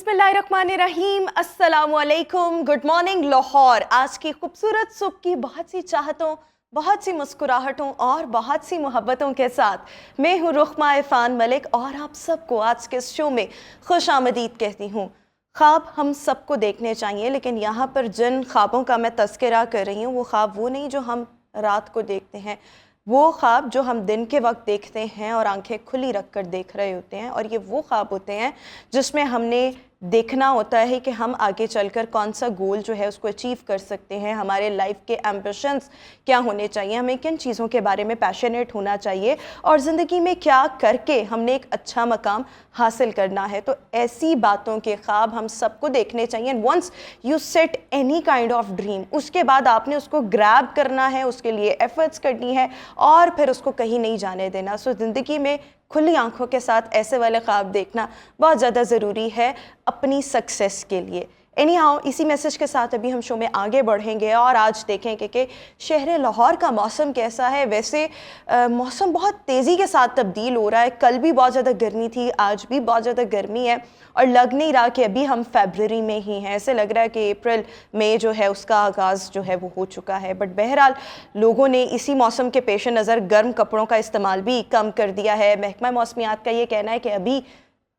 बिस्मिल्लाहिर्रहमानिर्रहीम, अस्सलामुअलैकुम, good morning Lahore. आज की खूबसूरत सुबह की बहुत सी चाहतों, बहुत सी मुस्कुराहटों और बहुत सी मोहब्बतों के साथ मैं हूँ रुखमा इरफान मलिक और आप सबको आज के शो में खुश आमदीद कहती हूँ। ख्वाब हम सबको देखने चाहिए, लेकिन यहाँ पर जिन ख्वाबों का मैं तज़किरा कर रही हूँ वो ख्वाब वो नहीं जो हम रात को देखते हैं, वो ख्वाब जो हम दिन के वक्त देखते हैं और आंखें खुली रख कर देख रहे होते हैं। और ये वो ख्वाब होते हैं जिसमें हमने देखना होता है कि हम आगे चलकर कौन सा गोल जो है उसको अचीव कर सकते हैं, हमारे लाइफ के एम्बिशंस क्या होने चाहिए, हमें किन चीज़ों के बारे में पैशनेट होना चाहिए और ज़िंदगी में क्या करके हमने एक अच्छा मकाम हासिल करना है। तो ऐसी बातों के ख्वाब हम सबको देखने चाहिए। And once you set any kind of dream, उसके बाद आपने उसको ग्रैब करना है, उसके लिए एफर्ट्स करनी है और फिर उसको कहीं नहीं जाने देना। सो ज़िंदगी में खुली आंखों के साथ ऐसे वाले ख्वाब देखना बहुत ज़्यादा ज़रूरी है अपनी सक्सेस के लिए। एनीहाउ, इसी मैसेज के साथ अभी हम शो में आगे बढ़ेंगे और आज देखेंगे कि शहर लाहौर का मौसम कैसा है। वैसे मौसम बहुत तेज़ी के साथ तब्दील हो रहा है। कल भी बहुत ज़्यादा गर्मी थी, आज भी बहुत ज़्यादा गर्मी है और लग नहीं रहा कि अभी हम फरवरी में ही हैं। ऐसे लग रहा है कि अप्रैल मई जो है उसका आगाज़ जो है वो हो चुका है। बट बहरहाल लोगों ने इसी मौसम के पेश नज़र गर्म कपड़ों का इस्तेमाल भी कम कर दिया है। महकमा मौसमियात का ये कहना है कि अभी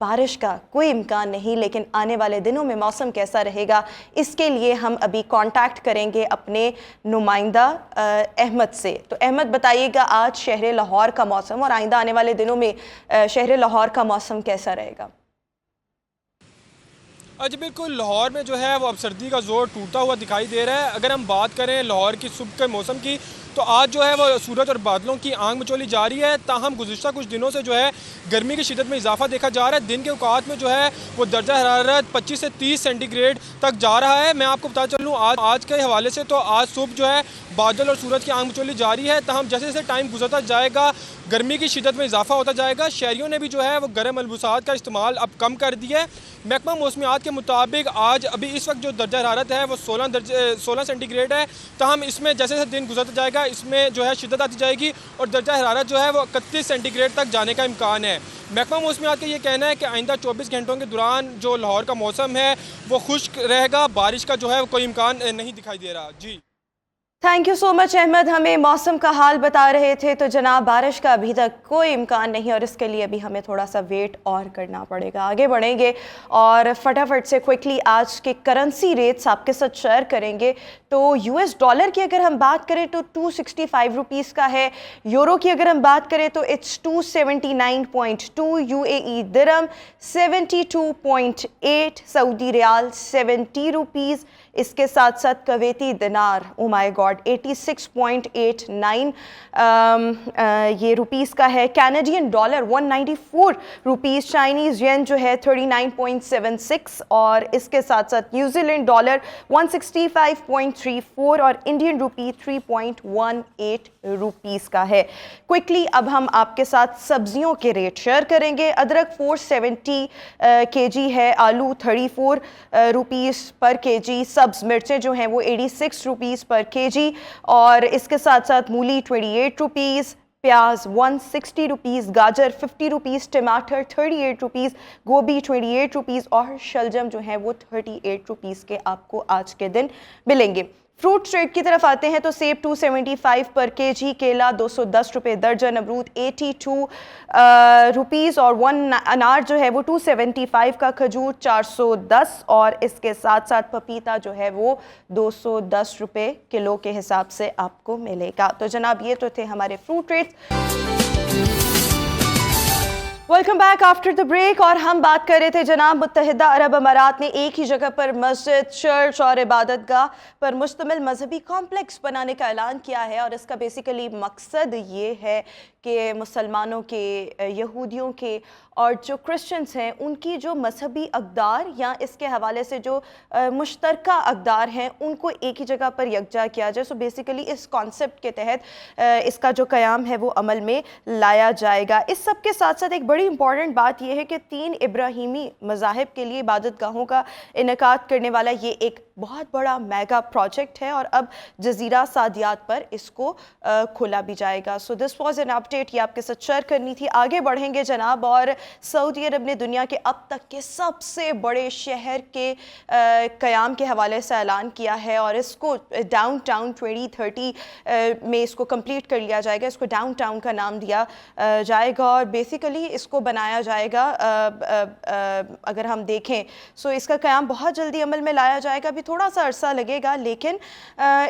बारिश का कोई इम्कान नहीं, लेकिन आने वाले दिनों में मौसम कैसा रहेगा इसके लिए हम अभी कांटेक्ट करेंगे अपने नुमाइंदा अहमद से। तो अहमद, बताइएगा आज शहर लाहौर का मौसम और आइंदा आने वाले दिनों में शहर लाहौर का मौसम कैसा रहेगा? जी बिल्कुल, लाहौर में जो है वो अब सर्दी का जोर टूटता हुआ दिखाई दे रहा है। अगर हम बात करें लाहौर की सुबह के मौसम की, तो आज जो है वो सूरज और बादलों की आंख मचोली जा रही है। ताहम गुज़िश्ता कुछ दिनों से जो है गर्मी की शिद्दत में इजाफा देखा जा रहा है। दिन के औकात में जो है वो दर्जा हरारत 25 से 30 सेंटीग्रेड तक जा रहा है। मैं आपको बता चलूँ आज के हवाले से, तो आज सुबह जो है बादल और सूरज की आंख मचोली जारी है। ताहम जैसे जैसे टाइम गुजरता जाएगा गर्मी की शिद्दत में इजाफा होता जाएगा। शहरियों ने भी जो है वो गर्म मलबूसात का इस्तेमाल अब कम कर दिया है। महकमा मौसमियात के मुताबिक आज अभी इस वक्त जो दर्जा हरारत है वो 16 सेंटीग्रेड है। ताहम इसमें जैसे जैसे दिन गुजरता जाएगा इसमें जो है शिद्दत आती जाएगी और दर्जा हरारत जो है वो 31 सेंटीग्रेड तक जाने का इम्कान है। महकमा मौसमियात का ये कहना है कि आइंदा 24 घंटों के दौरान जो लाहौर का मौसम है वो खुश्क रहेगा, बारिश का जो है कोई इम्कान नहीं दिखाई दे रहा। जी thank you so much Ahmad, हमें मौसम का हाल बता रहे थे। तो जनाब, बारिश का अभी तक कोई इम्कान नहीं और इसके लिए अभी हमें थोड़ा सा वेट और करना पड़ेगा। आगे बढ़ेंगे और फटाफट से क्विकली आज के करेंसी रेट्स आपके साथ शेयर करेंगे। तो यूएस डॉलर की अगर हम बात करें तो 265 रुपीज़ का है। यूरो की अगर हम बात करें तो it's 279.2, UAE dirham 72.8, Saudi riyal 70 rupees. इसके साथ साथ कवेती दिनार, ओ माय गॉड, 86.89 ये रुपीस का है। कैनेडियन डॉलर 194 रुपीस, चाइनीज़ येन जो है 39.76 और इसके साथ साथ न्यूजीलैंड डॉलर 165.34 और इंडियन रुपी 3.18 रुपीस का है। क्विकली अब हम आपके साथ सब्जियों के रेट शेयर करेंगे। अदरक 470 केजी है, आलू 34 रुपीस पर केजी, सब्ज मिर्चें जो हैं वो 86 रुपीस पर केजी और इसके साथ साथ मूली 28 रुपीस, प्याज 160 रुपीस, गाजर 50 रुपीस, टमाटर 38 रुपीस, गोभी 28 रुपीस और शलजम जो है वो 38 रुपीस के आपको आज के दिन मिलेंगे। फ्रूट रेट की तरफ आते हैं तो सेब 275 पर केजी, केला 210 रुपये दर्जन, अमरूद 82 रुपीज़ और अनार जो है वो 275 का, खजूर 410 और इसके साथ साथ पपीता जो है वो 210 रुपये किलो के हिसाब से आपको मिलेगा। तो जनाब, ये तो थे हमारे fruit rates. Welcome back after the break और हम बात कर रहे थे जनाब, मुत्तहिदा अरब अमारात ने एक ही जगह पर मस्जिद, चर्च और इबादत गाह पर मुश्तमिल मजहबी कॉम्प्लेक्स बनाने का ऐलान किया है और इसका बेसिकली मकसद ये है कि मुसलमानों के, यहूदियों के और जो क्रिश्चियंस हैं उनकी जो मजहबी अक़दार या इसके हवाले से जो मुश्तरका अक़दार हैं उनको एक ही जगह पर यकजा किया जाए। सो बेसिकली इस कॉन्सेप्ट के तहत इसका जो क़याम है वो अमल में लाया जाएगा। इस सब के साथ साथ एक बड़ी इंपॉर्टेंट बात यह है कि 3 इब्राहिमी मज़ाहिब के लिए इबादत गाहों का इनेकाद करने वाला ये एक बहुत बड़ा मेगा प्रोजेक्ट है और अब जज़ीरा सादियात पर इसको खोला भी जाएगा। So this was an update update ये आपके साथ शेयर करनी थी। आगे बढ़ेंगे जनाब, और सऊदी अरब ने दुनिया के अब तक के सबसे बड़े शहर के क़याम के हवाले से ऐलान किया है, और इसको डाउनटाउन 2030 में इसको कंप्लीट कर लिया जाएगा। इसको डाउनटाउन का नाम दिया जाएगा, और बेसिकली इसको बनाया जाएगा, अगर हम देखें सो इसका क़याम बहुत जल्दी अमल में लाया जाएगा। अभी थोड़ा सा अरसा लगेगा, लेकिन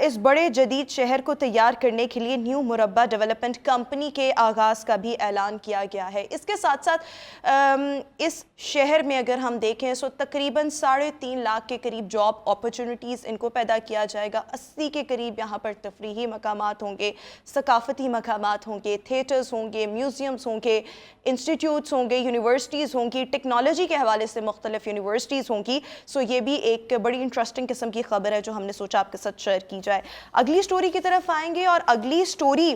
इस बड़े जदीद शहर को तैयार करने के लिए न्यू मुरब्बा डेवलपमेंट कंपनी के आगाज़ का भी ऐलान किया गया है। इसके साथ साथ इस शहर में अगर हम देखें सो तकरीबन 3.5 लाख के करीब जॉब अपॉर्चुनिटीज़ इनको पैदा किया जाएगा। 80 के करीब यहाँ पर तफरीही मकामात होंगे, सकाफ़ती मकामात होंगे, थिएटर्स होंगे, म्यूज़ियम्स होंगे, इंस्टीट्यूट्स होंगे, यूनिवर्सिटीज़ होंगी, टेक्नोलॉजी के हवाले से मुख्तलिफ यूनिवर्सिटीज़ होंगी। सो ये भी एक बड़ी इंटरेस्टिंग किस्म की खबर है जो हमने सोचा आपके साथ शेयर की जाए। अगली स्टोरी की तरफ आएंगे, और अगली स्टोरी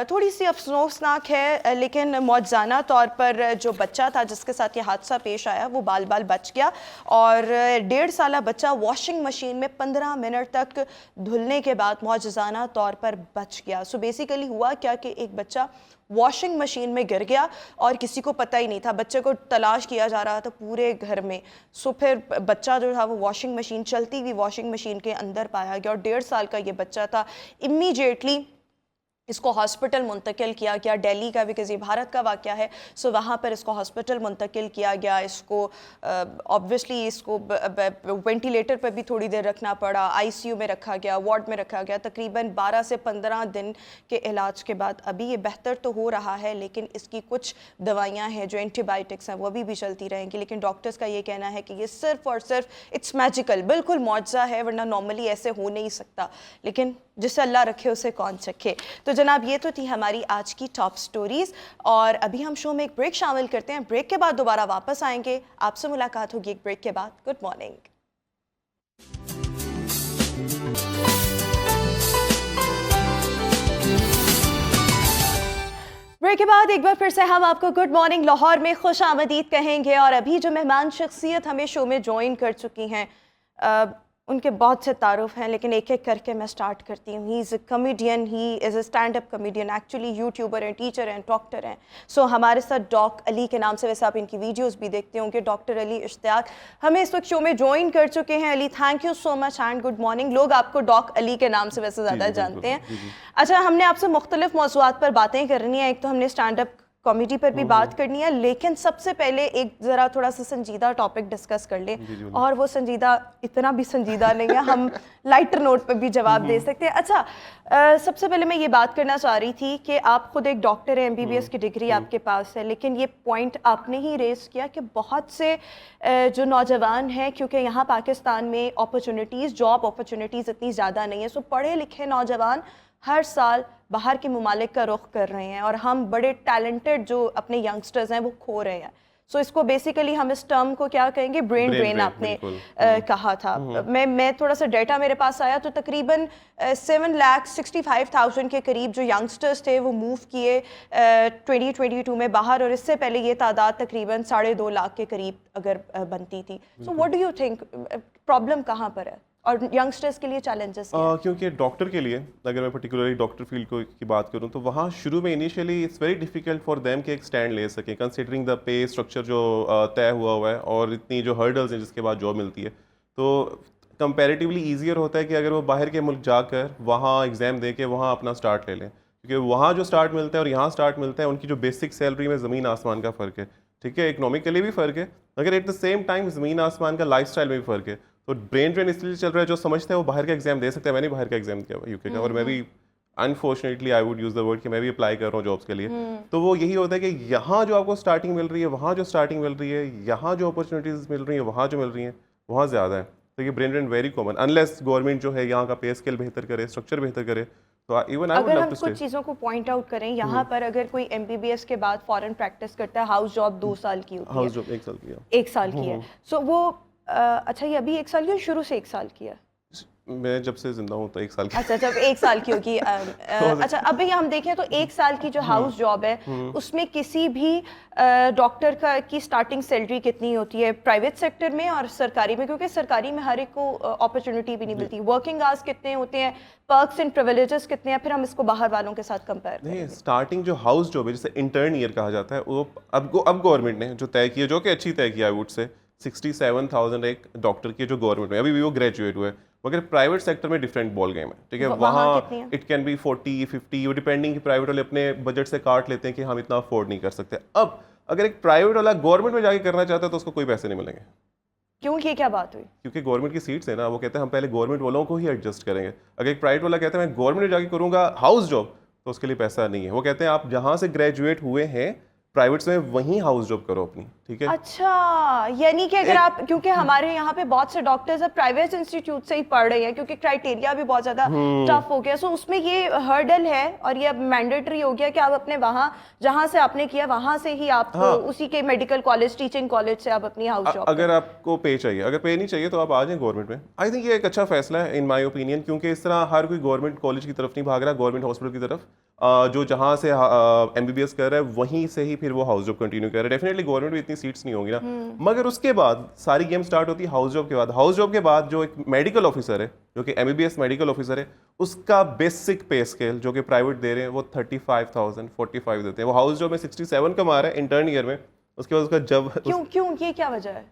थोड़ी सी अफसोसनाक है, लेकिन मौजज़ाना तौर पर जो बच्चा था जिसके साथ ये हादसा पेश आया वो बाल बाल बच गया, और 1.5 साला बच्चा वॉशिंग मशीन में 15 मिनट तक धुलने के बाद मौजज़ाना तौर पर बच गया। सो बेसिकली हुआ क्या कि एक बच्चा वॉशिंग मशीन में गिर गया और किसी को पता ही नहीं था। बच्चे को तलाश किया जा रहा था पूरे घर में। सो फिर बच्चा जो था वो वॉशिंग मशीन, चलती हुई वॉशिंग मशीन के अंदर पाया गया, और 1.5 साल का ये बच्चा था। इमीडिएटली इसको हॉस्पिटल मुंतकिल किया गया, दिल्ली का, बिकॉज़ ये भारत का वाक़या है। सो वहाँ पर इसको हॉस्पिटल मुंतकिल किया गया। इसको ऑब्वियसली इसको वेंटिलेटर पर भी थोड़ी देर रखना पड़ा, आईसीयू में रखा गया, वार्ड में रखा गया। तकरीबन 12 से 15 दिन के इलाज के बाद अभी ये बेहतर तो हो रहा है, लेकिन इसकी कुछ दवाइयाँ हैं जो एंटीबायोटिक्स हैं वो अभी भी चलती रहेंगी। लेकिन डॉक्टर्स का ये कहना है कि ये सिर्फ और सिर्फ इट्स मैजिकल, बिल्कुल मौजज़ा है, वरना नॉर्मली ऐसे हो नहीं सकता। लेकिन जिसे अल्लाह रखे उसे कौन चखे। तो जनाब ये तो थी हमारी आज की टॉप स्टोरीज़, और अभी हम शो में एक ब्रेक शामिल करते हैं। ब्रेक के बाद दोबारा वापस आएंगे, आपसे मुलाकात होगी एक ब्रेक के बाद। Good morning. ब्रेक के बाद एक बार फिर से हम आपको गुड मॉर्निंग लाहौर में खुश आमदीद कहेंगे, और अभी जो मेहमान शख्सियत हमें शो में ज्वाइन कर चुकी हैं उनके बहुत से तारुफ हैं, लेकिन एक एक करके मैं स्टार्ट करती हूँ। He is a comedian, he is a stand up comedian, actually YouTuber हैं, टीचर हैं, डॉक्टर हैं। सो हमारे साथ डॉक अली के नाम से, वैसे आप इनकी वीडियोस भी देखते होंगे, डॉक्टर अली इश्तियाक हमें इस वक्त शो में ज्वाइन कर चुके हैं। Ali, thank you so much and good morning. लोग आपको डॉक अली के नाम से वैसे ज़्यादा जानते हैं। अच्छा, हमने आपसे मुख्तलिफ मौज़ूआत पर बातें करनी है। एक तो हमने स्टैंड अप कॉमेडी पर भी बात करनी है, लेकिन सबसे पहले एक ज़रा थोड़ा सा संजीदा टॉपिक डिस्कस कर लें, और वो संजीदा इतना भी संजीदा नहीं है, हम लाइटर नोट पर भी जवाब दे सकते हैं। अच्छा, सबसे पहले मैं ये बात करना चाह रही थी कि आप खुद एक डॉक्टर हैं, MBBS की डिग्री आपके पास है, लेकिन ये पॉइंट आपने ही रेस किया कि बहुत से जो नौजवान हैं, क्योंकि यहाँ पाकिस्तान में अपॉर्चुनिटीज़, जॉब अपॉर्चुनिटीज़ इतनी ज़्यादा नहीं है, सो पढ़े लिखे नौजवान हर साल बाहर के ममालिक का रुख कर रहे हैं, और हम बड़े टैलेंटेड जो अपने यंगस्टर्स हैं वो खो रहे हैं। सो इसको बेसिकली हम इस टर्म को क्या कहेंगे, ब्रेन ड्रेन आपने कहा था। मैं थोड़ा सा डेटा मेरे पास आया तो तकरीबन 7,65,000 के करीब जो यंगस्टर्स थे वो मूव किए 2022 में बाहर, और इससे पहले ये तादाद तकरीबन 2.5 लाख के करीब अगर बनती थी। So what do you think, problem कहाँ पर है और यंगस्टर्स के लिए चैलेंजेस क्या हैं? क्योंकि डॉक्टर के लिए, अगर मैं पर्टिकुलरली डॉक्टर फील्ड की बात करूं, तो वहाँ शुरू में initially it's very difficult for them कि एक स्टैंड ले सकें, कंसिडरिंग द पे स्ट्रक्चर जो तय हुआ है और इतनी जो हर्डल्स हैं जिसके बाद जॉब मिलती है। तो कंपैरेटिवली ईजियर होता है कि अगर वो बाहर के मुल्क जाकर वहाँ एग्ज़ाम दे के वहाँ अपना स्टार्ट ले लें, क्योंकि वहाँ जो स्टार्ट मिलता है और यहाँ स्टार्ट मिलता है, उनकी जो बेसिक सैलरी में ज़मीन आसमान का फ़र्क है। ठीक है, इकोनॉमिकली भी फ़र्क है, मगर एट द सेम टाइम ज़मीन आसमान का लाइफ स्टाइल में भी फ़र्क है। तो ब्रेन ड्रेन इसलिए चल रहा है, जो समझते हैं वो बाहर का एग्जाम दे सकते हैं। मैंने बाहर का एग्जाम दिया यूके का, और मैं भी unfortunately I would use the word कि मैं भी अप्लाई कर रहा हूँ जॉब्स के लिए। तो वो यही होता है कि यहाँ जो आपको स्टार्टिंग मिल रही है, वहाँ जो स्टार्टिंग मिल रही है, यहाँ जो अपॉर्चुनिटीज़ मिल रही हैं, वहाँ जो मिल रही हैं, वहाँ ज़्यादा है। तो ये brain drain very common, unless government जो है यहाँ का पे स्केल बेहतर करे, स्ट्रक्चर बेहतर करे। तो even I would love to stay. कुछ चीज़ों को पॉइंट आउट करें, यहाँ पर अगर कोई MBBS के बाद फॉरेन प्रैक्टिस करता है, हाउस जॉब 2 साल की होती है, हाउस जॉब 1 साल की है, 1 साल की है। सो वो अच्छा, ये अभी 1 साल की है, शुरू से 1 साल की है? मैं जब से जिंदा हूँ तो 1 साल की। अच्छा, जब 1 साल की होगी अच्छा, अभी हम देखें तो 1 साल की जो हाउस जॉब है उसमें किसी भी डॉक्टर की स्टार्टिंग सैलरी कितनी होती है प्राइवेट सेक्टर में और सरकारी में? क्योंकि सरकारी में हर एक को अपॉर्चुनिटी भी नहीं मिलती। वर्किंग आवर्स कितने होते हैं, पर्क्स एंड प्रिविलेजेस कितने हैं, फिर हम इसको बाहर वालों के साथ कंपेयर नहीं, करेंगे। स्टार्टिंग जो हाउस जॉब है जिसे इंटर्न ईयर कहा जाता है, वो अब गवर्नमेंट ने जो तय किया, जो कि अच्छी तय किया, आई वुड से 67,000 एक डॉक्टर की जो गवर्नमेंट में, अभी भी वो ग्रेजुएट हुए। मगर प्राइवेट सेक्टर में डिफरेंट बॉल गेम है, ठीक है। वहाँ वहाँ कितनी है? इट कैन बी 40, 50, वो डिपेंडिंग कि प्राइवेट वाले अपने बजट से काट लेते हैं कि हम इतना अफोर्ड नहीं कर सकते। अब अगर एक प्राइवेट वाला गवर्नमेंट में जाके करना चाहता है तो उसको कोई पैसे नहीं मिलेंगे। क्यों, ये क्या बात हुई? क्योंकि गवर्नमेंट की सीट्स है ना, वो कहते हैं हम पहले गवर्नमेंट वालों को ही एडजस्ट करेंगे। अगर एक प्राइवेट वाला कहता है मैं गवर्नमेंट में जाके करूंगा हाउस जॉब, तो उसके लिए पैसा नहीं है। वो कहते हैं आप जहां से ग्रेजुएट हुए हैं प्राइवेट्स में वहीं हाउस जॉब करो अपनी, ठीक है। अच्छा, यानी कि अगर आप, क्योंकि हमारे यहाँ पे बहुत से डॉक्टर्स अब प्राइवेट इंस्टीट्यूट से ही पढ़ रहे हैं क्योंकि क्राइटेरिया भी बहुत ज्यादा टफ हो गया, सो उसमें ये हर्डल है और ये अब मैंडेटरी हो गया कि आप अपने वहाँ जहाँ से आपने किया वहाँ से ही आपको उसी के मेडिकल कॉलेज, टीचिंग कॉलेज से आप अपनी हाउस जॉब। अगर आपको पे चाहिए, अगर पे नहीं चाहिए तो आप आ जाएं गवर्नमेंट में। आई थिंक ये एक अच्छा फैसला है इन माय ओपिनियन, क्योंकि इस तरह हर कोई गवर्नमेंट कॉलेज की तरफ नहीं भाग रहा, गवर्नमेंट हॉस्पिटल की तरफ। जो जहाँ से MBBS कर रहा है वहीं से ही फिर वो हाउस जॉब कंटिन्यू कर रहा है। डेफिनेटली गवर्नमेंट में इतनी सीट्स नहीं होंगी ना, मगर उसके बाद सारी गेम स्टार्ट होती है हाउस जॉब के बाद। हाउस जॉब के बाद जो एक मेडिकल ऑफिसर है, जो कि MBBS मेडिकल ऑफिसर है, उसका बेसिक पे स्केल जो कि प्राइवेट दे रहे हैं वो 35,000 45 देते हैं। वो हाउस जॉब में 67 कमा रहा है इंटर्न ईयर में। उसके बाद उसका जब क्यों ये क्या वजह है?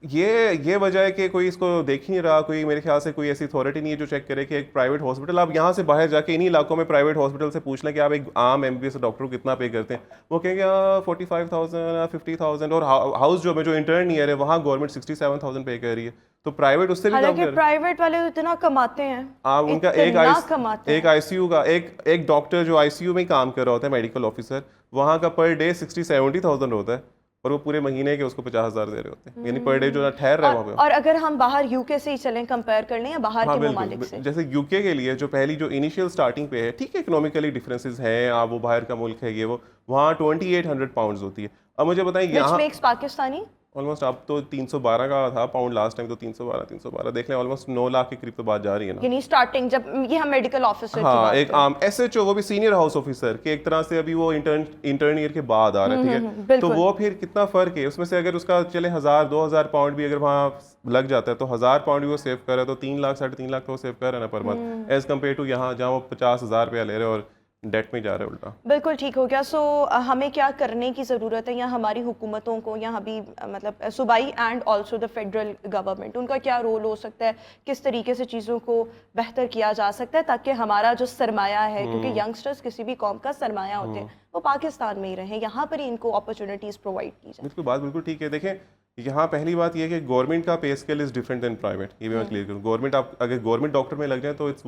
ये वजह है कि कोई इसको देख ही नहीं रहा, कोई मेरे ख्याल से कोई ऐसी अथॉरिटी नहीं है जो चेक करे कि एक प्राइवेट हॉस्पिटल, आप यहाँ से बाहर जाके इन्हीं इलाकों में प्राइवेट हॉस्पिटल से पूछ लें कि आप एक आम MBBS डॉक्टर को कितना पे करते हैं, वो कहेंगे 45,000 50,000। और हाउस जॉब में जो इंटर्न ईयर है वहाँ गवर्नमेंट 67,000 पे कर रही है, तो प्राइवेट उससे भी कम हालांकि कर। प्राइवेट वाले तो इतना कमाते हैं, आप उनका एक ICU का एक डॉक्टर जो ICU में ही काम कर रहा होता है, मेडिकल ऑफिसर, वहाँ का पर डे 60-70,000 होता है और वो पूरे महीने के उसको 50,000 दे रहे होते हैं, यानी पर डे जो ठहर रहा है वहाँ पे। और अगर हम बाहर UK से ही चलें, कंपेयर कर लें या बाहर के ममालिक से, जैसे UK के लिए जो पहली जो इनिशियल स्टार्टिंग पे है, ठीक है, इकोनॉमिकली डिफरेंसेस हैं, आप वो बाहर का मुल्क है, ये वो, वहाँ 2800 पाउंड होती है। अब मुझे बताएं यहाँ पाकिस्तानी ऑलमोस्ट, अब तो 312 का था पाउंड लास्ट टाइम, तो 312 देख लें, ऑलमोस्ट 9 लाख के करीब तो बात जा रही है ना। यानी स्टार्टिंग जब ये हम मेडिकल ऑफिसर हाँ, एक आम SHO, वो भी सीनियर हाउस ऑफिसर के एक तरह से अभी वो इंटर्न ईयर के बाद आ रहा है, ठीक है। तो वो फिर कितना फर्क है उसमें से, अगर उसका चले 1000-2000 पाउंड भी अगर वहाँ लग जाता है तो 1000 पाउंड भी वो सेव कर रहा है, तो 3 लाख 3.5 लाख तो वो सेव कर रहा है ना per month, as compare to यहाँ जहाँ वो 50,000 रुपया ले रहे हैं और डेट में जा रहे हैं उल्टा। बिल्कुल ठीक हो गया। सो हमें क्या करने की ज़रूरत है, या हमारी हुकूमतों को, या अभी मतलब सूबाई and also the federal government, उनका क्या रोल हो सकता है, किस तरीके से चीज़ों को बेहतर किया जा सकता है ताकि हमारा जो सरमाया है, क्योंकि यंगस्टर्स किसी भी कौम का सरमाया होते हैं, वो पाकिस्तान में ही रहें, यहाँ पर ही इनको अपॉर्चुनिटीज़ प्रोवाइड की जाए। बिल्कुल, बात बिल्कुल ठीक है। देखें, यहाँ पहली बात ये है कि गवर्नमेंट का पे scale is different than private, ये भी मैं क्लियर करूँ। गवर्नमेंट, आप अगर गवर्नमेंट डॉक्टर में लग जाए तो इट्स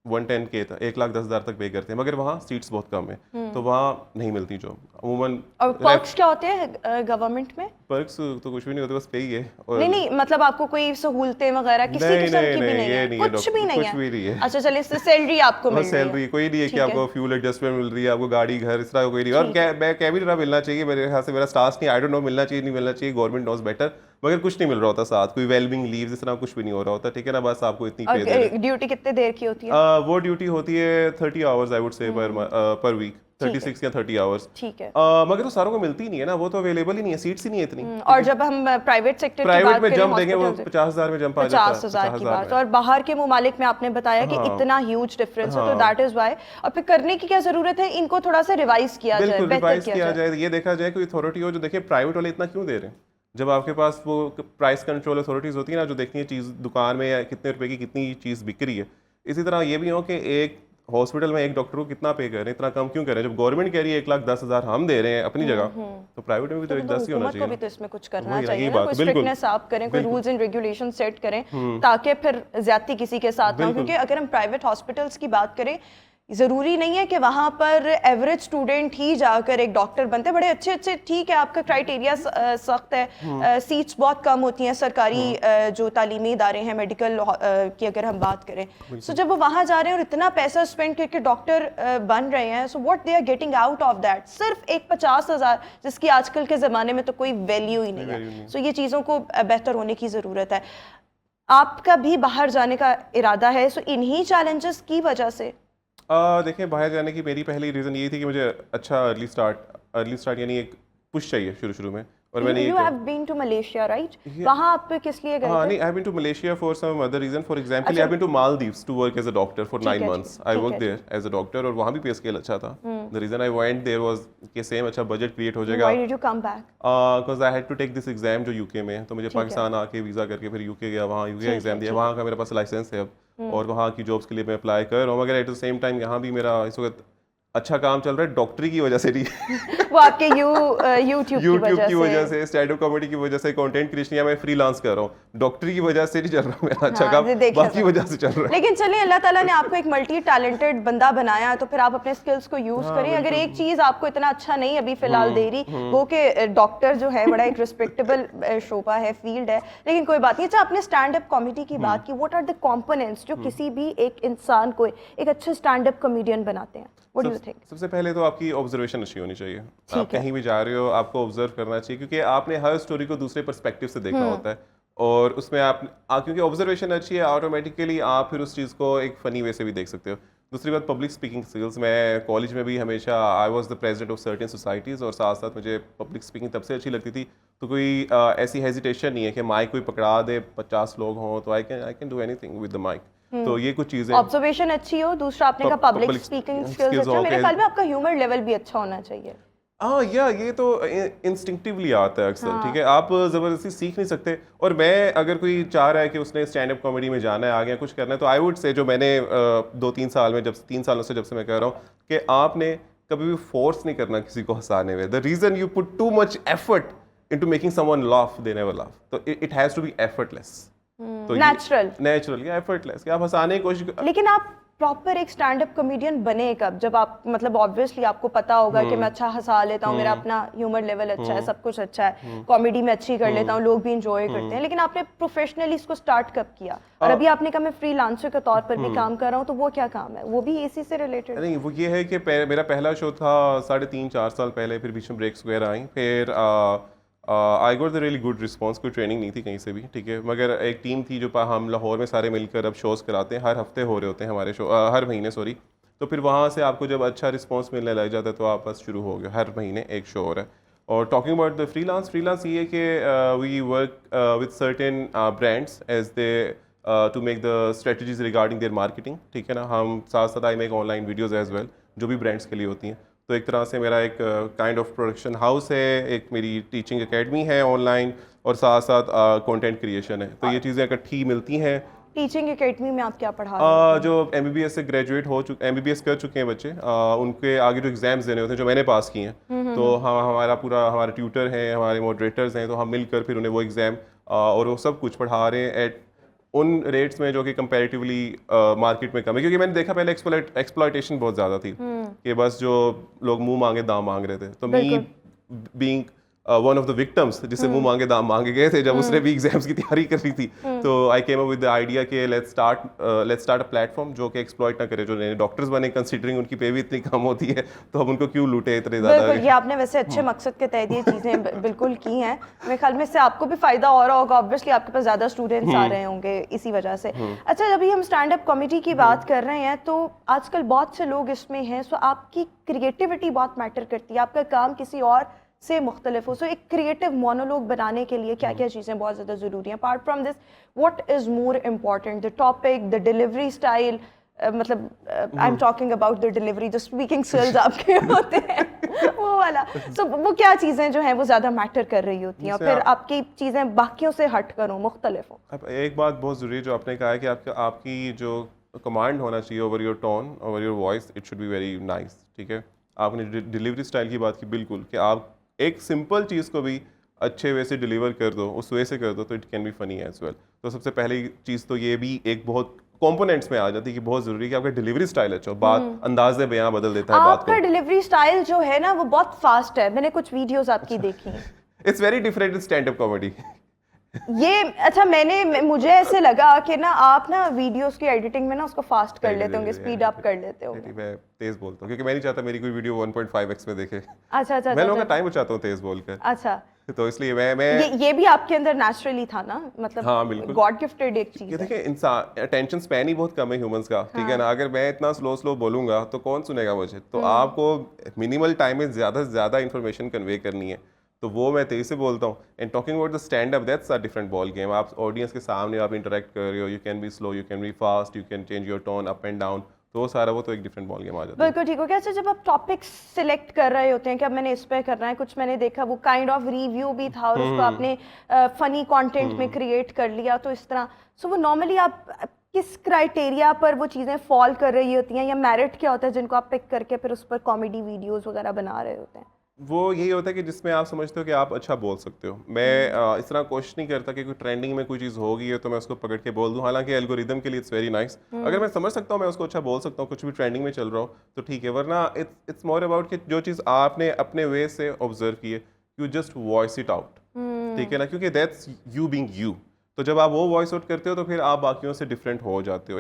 110K था, 1,10,000 तक पे करते हैं, मगर वहाँ सीट्स बहुत कम है, तो वहाँ नहीं मिलती जॉब अमूमन। और पर्क्स क्या होते हैं गवर्नमेंट में? पर्क्स तो कुछ भी नहीं होते, बस पे ही है। और नहीं, मतलब आपको कोई सहूलतें वगैरह किसी किस्म की भी नहीं है? कुछ भी नहीं है। अच्छा, चलिए, इससे सैलरी आपको मिल रही है? सैलरी कोई नहीं है कि आपको फ्यूल एडजस्टमेंट मिल रही है, आपको गाड़ी घर इस तरह कोई नहीं। और कैबिन मिलना चाहिए मेरे ख्याल से, मेरा स्टाफ नहीं, आई डोंट नो मिलना चाहिए नहीं मिलना चाहिए, गवर्नमेंट नोज बेटर, मगर कुछ नहीं मिल रहा होता साथ, कोई वेलबिंग लीव इस तरह कुछ भी नहीं हो रहा होता, ठीक है ना। बस आपको इतनी पे दे रहे हैं। ड्यूटी कितने देर की होती है? वो ड्यूटी होती है 30 आवर्स आई वुड से पर वीक, 36 या 30 आवर्स, ठीक है। मगर वो सारों को मिलती नहीं है ना, वो तो अवेलेबल ही नहीं है, सीट्स ही नहीं है इतनी। और जब हम प्राइवेट सेक्टर प्राइवेट में जंप देंगे वो 50,000 में जंप आ जाता है, 50,000 की बात। और बाहर के ममालिक में आपने बताया कि इतना ह्यूज डिफरेंस है, तो दैट इज व्हाई। और फिर करने की क्या जरूरत है, इनको थोड़ा सा रिवाइज किया जाए, रिवाइज किया जाए, ये देखा जाए कोई अथॉरिटी हो जो देखे प्राइवेट वाले इतना क्यों दे रहे हैं। जब आपके पास वो प्राइस कंट्रोल अथॉरिटीज़ होती है ना, जो देखती है चीज़ दुकान में या कितने रुपए की कितनी चीज़ बिक रही है, इसी तरह ये भी हो कि एक हॉस्पिटल में एक डॉक्टर को कितना पे कर रहे हैं, इतना कम क्यों कर रहे हैं। जब गवर्नमेंट कह रही है 1,10,000 हम दे रहे हैं अपनी जगह, तो प्राइवेट में भी तो 1,10 ही होना चाहिए। भी तो इसमें कुछ करना चाहिए ना, कोई स्ट्रिक्टनेस आप करें, कोई रूल्स एंड रेगुलेशन सेट करें, ताकि फिर ज्यादती किसी के साथ ना हो। क्योंकि अगर हम प्राइवेट हॉस्पिटल्स की बात करें, ज़रूरी नहीं है कि वहाँ पर एवरेज स्टूडेंट ही जाकर एक डॉक्टर बनते, बड़े अच्छे अच्छे, ठीक है आपका क्राइटेरिया सख्त है, सीट्स बहुत कम होती हैं सरकारी जो तालीमी इदारे हैं मेडिकल की अगर हम बात करें। सो जब वो वहाँ जा रहे हैं और इतना पैसा स्पेंड करके डॉक्टर बन रहे हैं, so what they are getting out of that, सिर्फ एक 50,000 जिसकी आजकल के ज़माने में तो कोई वैल्यू ही नहीं है। सो ये चीज़ों को बेहतर होने की ज़रूरत है। आपका भी बाहर जाने का इरादा है, सो इन्हीं चैलेंजेस की वजह से? देखिए, बाहर जाने की मेरी पहली रीज़न ये थी कि मुझे अच्छा अर्ली स्टार्ट यानी एक पुश चाहिए शुरू में, और मैंने You have been to Malaysia, right? Yeah. वहाँ आप किस लिए गए हाँ थे? नहीं, I been to Malaysia for some other reason. For example, I been to Maldives to work as a doctor for 9 है, months. ठीक आई है, वर्क ठीक देयर एज अ डॉक्टर, और वहाँ भी पे स्केल अच्छा था. The reason I went there was कि सेम अच्छा बजट क्रिएट हो जाएगा. Why did you come back? Because I had to take this exam जो यूके में है, तो मुझे पाकिस्तान आके वीज़ा करके फिर यूके गया, वहाँ यूके एग्जाम दिया, वहाँ का मेरे पास लाइसेंस है अब, और वहाँ की जॉब्स के लिए मैं अप्लाई कर रहा हूँ. मगर एट द सेम टाइम यहाँ भी मेरा इस वक्त अच्छा काम चल रहा है डॉक्टरी की वजह से नहीं. वो आपके YouTube यूट्यूब की वजह से, स्टैंड अप कॉमेडी की वजह से, कंटेंट क्रिएशन, या मैं फ्रीलांस कर रहा हूँ. डॉक्टरी की वजह से नहीं चल रहा मेरा अच्छा काम, बाकी वजह से चल रहा है. लेकिन चलिए, अल्लाह ताला ने आपको एक मल्टी टैलेंटेड बंदा बनाया है, तो फिर आप अपने स्किल्स को यूज करें. अगर एक चीज आपको इतना अच्छा नहीं अभी फिलहाल दे रही, वो कि डॉक्टर जो है बड़ा एक रिस्पेक्टेबल शोबा है, फील्ड है, लेकिन कोई बात नहीं. अच्छा, आपने स्टैंड अप कॉमेडी की बात की. व्हाट आर द कंपोनेंट्स जो किसी भी एक इंसान को एक अच्छे स्टैंड अप कॉमेडियन बनाते हैं? What do you think? सबसे पहले तो आपकी ऑब्जर्वेशन अच्छी होनी चाहिए. आप कहीं भी जा रहे हो, आपको ऑब्जर्व करना चाहिए, क्योंकि आपने हर स्टोरी को दूसरे पर्सपेक्टिव से देखना होता है, और उसमें क्योंकि ऑब्जर्वेशन अच्छी है, ऑटोमेटिकली आप फिर उस चीज़ को एक फ़नी वे से भी देख सकते हो. दूसरी बात, पब्लिक स्पीकिंग स्किल्स. मैं कॉलेज में भी हमेशा I was the president of certain societies, और साथ साथ मुझे पब्लिक स्पीकिंग तब से अच्छी लगती थी. तो कोई ऐसी हेजिटेशन नहीं है कि माइक कोई पकड़ा दे, 50 लोग हों, तो I can do anything with the mic. तो ये कुछ चीज़ें, ऑब्जर्वेशन अच्छी हो, दूसरा आपने कहा पब्लिक स्पीकिंग स्किल्स अच्छा, मेरे ख्याल में आपका ह्यूमर लेवल भी अच्छा होना चाहिए. हाँ ये तो इंस्टिंक्टिवली आता है अक्सर. ठीक है, आप ज़बरदस्ती सीख नहीं सकते. और मैं, अगर कोई चाह रहा है कि उसने स्टैंड अप कॉमेडी में जाना है, आगे कुछ करना है, तो आई वुड से, जो मैंने 2-3 साल में, जब 3 सालों से जब से मैं कह रहा हूँ कि आपने कभी भी फोर्स नहीं करना किसी को हंसाने में. The reason you put too much effort into making someone laugh, they never laugh. तो it has to be effortless, तो नेचुरल या एफर्टलेस, कि आप हंसाने की कोशिश. लेकिन आप प्रॉपर एक स्टैंड अप कॉमेडियन बने कब? जब आप, मतलब ऑब्वियसली आपको पता होगा कि मैं अच्छा हंसा लेता हूँ, मेरा अपना ह्यूमर लेवल अच्छा है, सब कुछ अच्छा है, कॉमेडी में अच्छी कर लेता हूँ, लोग भी इंजॉय करते हैं. लेकिन आपने प्रोफेशनली इसको स्टार्ट कब किया? और अभी आपने कहा मैं फ्रीलांसर के तौर पर भी काम कर रहा हूँ, तो वो क्या काम है? वो भी इसी से रिलेटेड? नहीं, वो ये है कि मेरा पहला शो था 3.5-4 साल पहले, फिर बीच में ब्रेक्स वगैरह आई, फिर I got the really good response. कोई ट्रेनिंग नहीं थी कहीं से भी, ठीक है, मगर एक टीम थी जो हम लाहौर में सारे मिलकर अब शोज़ कराते हैं. हर हफ्ते हो रहे होते हैं हमारे शो, हर महीने सॉरी. तो फिर वहाँ से आपको जब अच्छा रिस्पॉन्स मिलने लग जाता है, तो आप बस शुरू हो गए, हर महीने एक शो हो रहा है. और टॉकिंग अबाउट द फ्रीलांस ये है कि we work with certain brands as they to make the strategies regarding their marketing. ठीक है ना, हम साथ साथ I make online videos as well, जो भी ब्रांड्स के लिए होती हैं. तो एक तरह से मेरा एक काइंड ऑफ प्रोडक्शन हाउस है, एक मेरी टीचिंग एकेडमी है ऑनलाइन, और साथ साथ कंटेंट क्रिएशन है. तो ये चीज़ें इकट्ठी मिलती हैं. टीचिंग एकेडमी में आप क्या पढ़ा रहे हैं? जो MBBS से ग्रेजुएट हो चुके, MBBS कर चुके हैं बच्चे, उनके आगे जो एग्जाम्स देने होते हैं, जो मैंने पास किए हैं, तो हमारे ट्यूटर हैं, हमारे मॉडरेटर्स हैं, तो हम मिलकर फिर उन्हें वो एग्ज़ाम और वो सब कुछ पढ़ा रहे हैं एट उन रेट्स में जो कि कंपैरेटिवली मार्केट में कम है. क्योंकि मैंने देखा पहले एक्सप्लॉयटेशन बहुत ज़्यादा थी, कि बस जो लोग मुंह मांगे दाम मांग रहे थे. तो me being one of the victims, जिससे मुंह मांगे दाम मांगे गए थे, जब उसने भी एग्जाम्स की तैयारी कर रही थी, तो I came up with the idea कि लेट्स स्टार्ट अ प्लेटफॉर्म जो कि एक्सप्लॉइट ना करे जो नए डॉक्टर्स बने, कंसीडरिंग उनकी पे भी इतनी कम होती है, तो हम उनको क्यों लूटे इतने ज़्यादा. ये आपने वैसे अच्छे मकसद के तहत ये चीज़ें बिल्कुल की हैं. मेरे ख्याल में इससे आपको भी फ़ायदा हो रहा होगा, ऑब्वियसली आपके पास ज़्यादा स्टूडेंट्स आ रहे होंगे इसी वजह से. अच्छा, अभी हम स्टैंड अप कॉमेडी की बात कर रहे हैं, तो आजकल बहुत से लोग इसमें हैं, सो आपकी क्रिएटिविटी बहुत मैटर करती है, आपका काम किसी और से मुख्तलिफ हो. सो एक क्रिएटिव मोनोलॉग बनाने के लिए क्या क्या चीज़ें बहुत ज़्यादा ज़रूरी हैं? Apart from this, what is more important, the topic, the delivery style? मतलब I am talking about the delivery, जो स्पीकिंग स्किल्स आपके होते हैं, वो वाला. सो वो क्या चीज़ें जो हैं वो ज़्यादा मैटर कर रही होती हैं, और फिर आपकी चीज़ें बाकियों से हट कर हो, मुख्तलिफ हो? अब एक बात बहुत ज़रूरी है जो आपने कहा है कि आपकी जो कमांड होना चाहिए over your tone, over your voice, it should be very nice. ठीक है, आपने डिलीवरी स्टाइल की बात की, बिल्कुल, कि आप एक सिंपल चीज़ को भी अच्छे वे से डिलीवर कर दो, उस वे से कर दो, तो it can be funny as well. तो सबसे पहली चीज़ तो ये भी एक बहुत कंपोनेंट्स में आ जाती है कि बहुत ज़रूरी है कि आपका डिलीवरी स्टाइल अच्छा हो. बात अंदाज़े बयां बदल देता है बात को. आपका डिलीवरी स्टाइल जो है ना वो बहुत फास्ट है, मैंने कुछ वीडियोस आपकी देखी हैं. It's very different in stand up comedy. ये अच्छा, मुझे ऐसे लगा कि ना आप ना वीडियोस की एडिटिंग में ना उसको फास्ट कर लेते होंगे, स्पीड अप कर लेते होंगे. मैं तेज बोलता हूँ क्योंकि मैं नहीं चाहता मेरी कोई वीडियो 1.5x में देखे. अच्छा, मैं लोगों का टाइम बचाता हूँ तेज बोलकर. अच्छा, तो इसलिए मैं ये भी आपके अंदर नेचुरली था ना, मतलब हाँ बिल्कुल, गॉड गिफ्टेड एक चीज ये है। देखिए इंसान अटेंशन स्पैन ही बहुत कम है ह्यूमंस का, ठीक है ना। अगर मैं इतना स्लो बोलूंगा तो कौन सुनेगा मुझे, तो आपको मिनिमल टाइम में ज़्यादा से ज़्यादा इन्फॉर्मेशन कन्वे करनी है, तो वो मैं तेज़ी से बोलता हूँ। And talking about the stand up, that's a different ball game. आप ऑडियंस के सामने आप इंटरेक्ट कर रहे हो, you can be slow, you can be fast, you can change your tone up and down, तो वो सारा वो तो एक डिफरेंट बॉल गेम आ जाता है। बिल्कुल ठीक हो गया। अच्छा, जब आप टॉपिक्स सिलेक्ट कर रहे होते हैं कि अब मैंने इस पे करना है, कुछ मैंने देखा वो काइंड ऑफ रिव्यू भी था और उसको आपने फनी कंटेंट में क्रिएट कर लिया, तो इस तरह सो वो नॉर्मली आप किस क्राइटेरिया पर वो चीज़ें फॉल कर रही होती हैं, या मेरिट क्या होता है जिनको आप पिक करके फिर उस पर कॉमेडी वीडियोस वगैरह बना रहे होते हैं? वो यही होता है कि जिसमें आप समझते हो कि आप अच्छा बोल सकते हो। मैं इस तरह कोशिश नहीं करता कि कोई ट्रेंडिंग में कोई चीज़ होगी है तो मैं उसको पकड़ के बोल दूं, हालांकि एल्गोरिदम के लिए इट्स वेरी नाइस। अगर मैं समझ सकता हूँ मैं उसको अच्छा बोल सकता हूँ, कुछ भी ट्रेंडिंग में चल रहा हो तो ठीक है, वरना इट्स मोर अबाउट कि जो चीज़ आपने अपने वे से ऑब्जर्व की है, you just voice it out, ठीक है ना, क्योंकि दैट्स यू बीइंग यू। तो जब आप वो वॉइस आउट करते हो तो फिर आप बाकियों से डिफरेंट हो जाते हो।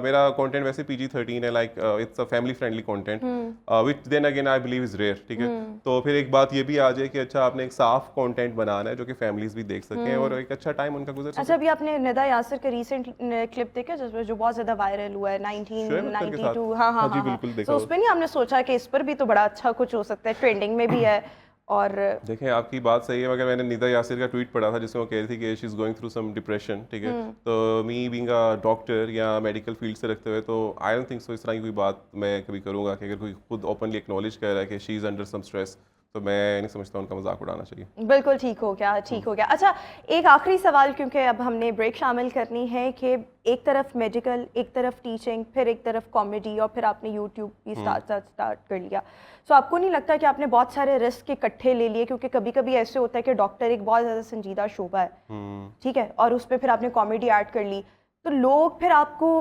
मेरा कंटेंट वैसे PG-13 है, like it's a family friendly content which then again I believe is rare, ठीक है। तो फिर एक बात ये भी आ जाए कि अच्छा आपने एक साफ कंटेंट बनाना है जो कि फैमिलीज भी देख सकें और एक अच्छा टाइम उनका गुजर सके। अच्छा, अभी आपने निदा यासिर का रीसेंट क्लिप देखा जिसमें जो बहुत ज्यादा वायरल हुआ है, 1992? हाँ हाँ जी हाँ, बिल्कुल देखा। तो उस पर नहीं आपने सोचा कि इस पर भी तो बड़ा अच्छा कुछ हो सकता है, ट्रेंडिंग में भी है? और देखें आपकी बात सही है, मगर मैंने निदा यासिर का ट्वीट पढ़ा था जिसमें वो कह रही थी कि she is going through some depression, ठीक है। तो मी बीइंग अ डॉक्टर या मेडिकल फील्ड से रखते हुए तो आई डोंट थिंक सो इस तरह की कोई बात मैं कभी करूँगा कि अगर कोई खुद ओपनली एक्नॉलेज कर रहा है कि she is under some stress, तो मैं नहीं समझता उनका मजाक उड़ाना चाहिए। बिल्कुल ठीक हो गया, ठीक हो गया। अच्छा, एक आखिरी सवाल, क्योंकि अब हमने ब्रेक शामिल करनी है, कि एक तरफ मेडिकल, एक तरफ टीचिंग, फिर एक तरफ कॉमेडी, और फिर आपने यूट्यूब भी स्टार्ट कर लिया। सो आपको नहीं लगता कि आपने बहुत सारे रिस्क इकट्ठे ले लिए? क्योंकि कभी कभी ऐसे होता है कि डॉक्टर एक बहुत ज़्यादा संजीदा शोबा है, ठीक है, और उस पर फिर आपने कॉमेडी ऐड कर ली, तो लोग फिर आपको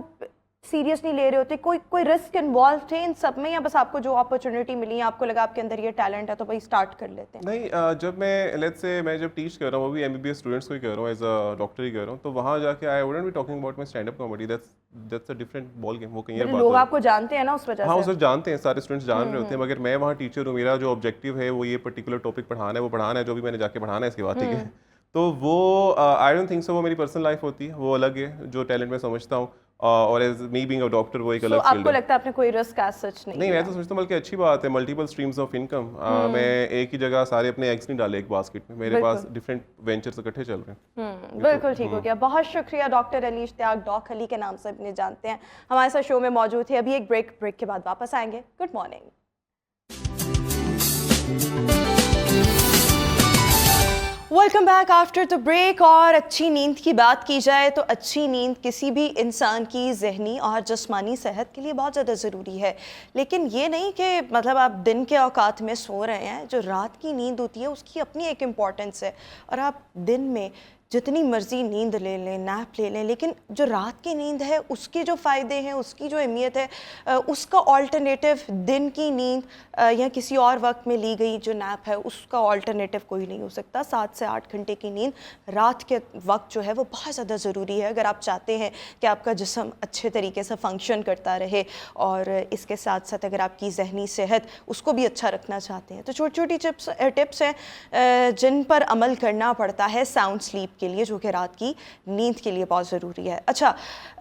सीरियस नहीं ले रहे होते। कोई रिस्क इन्वॉल्व थे इन सब में, या बस आपको जो अपॉर्चुनिटी मिली, आपको लगा आपके अंदर ये टैलेंट है तो भाई स्टार्ट कर लेते हैं? नहीं, जब मैं लेट्स से मैं जब टीच कर रहा हूँ, वो भी MBBS स्टूडेंट्स को ही कर रहा हूँ, एज अ डॉक्टर ही कर रहा हूँ, तो वहाँ जाके I wouldn't be talking about my stand up comedy, that's a different ball game. वो कहीं और बात लोग होगी। आपको जानते हैं ना उस वजह हाँ, से। उसे जानते हैं, सारे स्टूडेंट्स जान रहे होते हैं, मगर मैं वहाँ टीचर हूँ, मेरा जो ऑब्जेक्टिव है वो ये पर्टिकुलर टॉपिक पढ़ाना है, वो पढ़ाना है जो भी मैंने जाके पढ़ाना है इसके बाद, ठीक है। तो वो आई डोंट थिंक सो वो मेरी पर्सनल लाइफ होती है, वो अलग है जो टैलेंट मैं समझता हूँ, और as me being a doctor वो एक अलग फील्ड आपको है। लगता है आपने कोई रिस्क एज सच नहीं नहीं, लिया? मैं तो समझता हूँ बल्कि अच्छी बात है, मल्टीपल स्ट्रीम्स ऑफ इनकम। मैं एक ही जगह सारे अपने एग्स नहीं डाले एक बास्केट में, मेरे पास डिफरेंट वेंचर्स इकट्ठे चल रहे हैं। बिल्कुल ठीक हो गया। बहुत शुक्रिया डॉक्टर अली इश्तियाक, डॉक अली के नाम से अपने जानते हैं, हमारे साथ शो में मौजूद थे। अभी एक ब्रेक के बाद वापस आएंगे। Good morning. Welcome back after the break. और अच्छी नींद की बात की जाए तो अच्छी नींद किसी भी इंसान की ज़हनी और जिस्मानी सेहत के लिए बहुत ज़्यादा ज़रूरी है, लेकिन ये नहीं कि मतलब आप दिन के औकात में सो रहे हैं। जो रात की नींद होती है उसकी अपनी एक इम्पॉर्टेंस है, और आप दिन में जितनी मर्ज़ी नींद ले लें, नैप ले लें, लेकिन जो रात की नींद है उसके जो फ़ायदे हैं, उसकी जो अहमियत है, उसका ऑल्टरनेटिव दिन की नींद या किसी और वक्त में ली गई जो नैप है उसका ऑल्टरनेटिव कोई नहीं हो सकता। 7 से 8 घंटे की नींद रात के वक्त जो है वो बहुत ज़्यादा ज़रूरी है अगर आप चाहते हैं कि आपका जिस्म अच्छे तरीके से फंक्शन करता रहे, और इसके साथ साथ अगर आपकी जहनी सेहत उसको भी अच्छा रखना चाहते हैं। तो छोटी छोटी टिप्स हैं जिन पर अमल करना पड़ता है साउंड स्लीप के लिए, जो कि रात की नींद के लिए बहुत ज़रूरी है। अच्छा,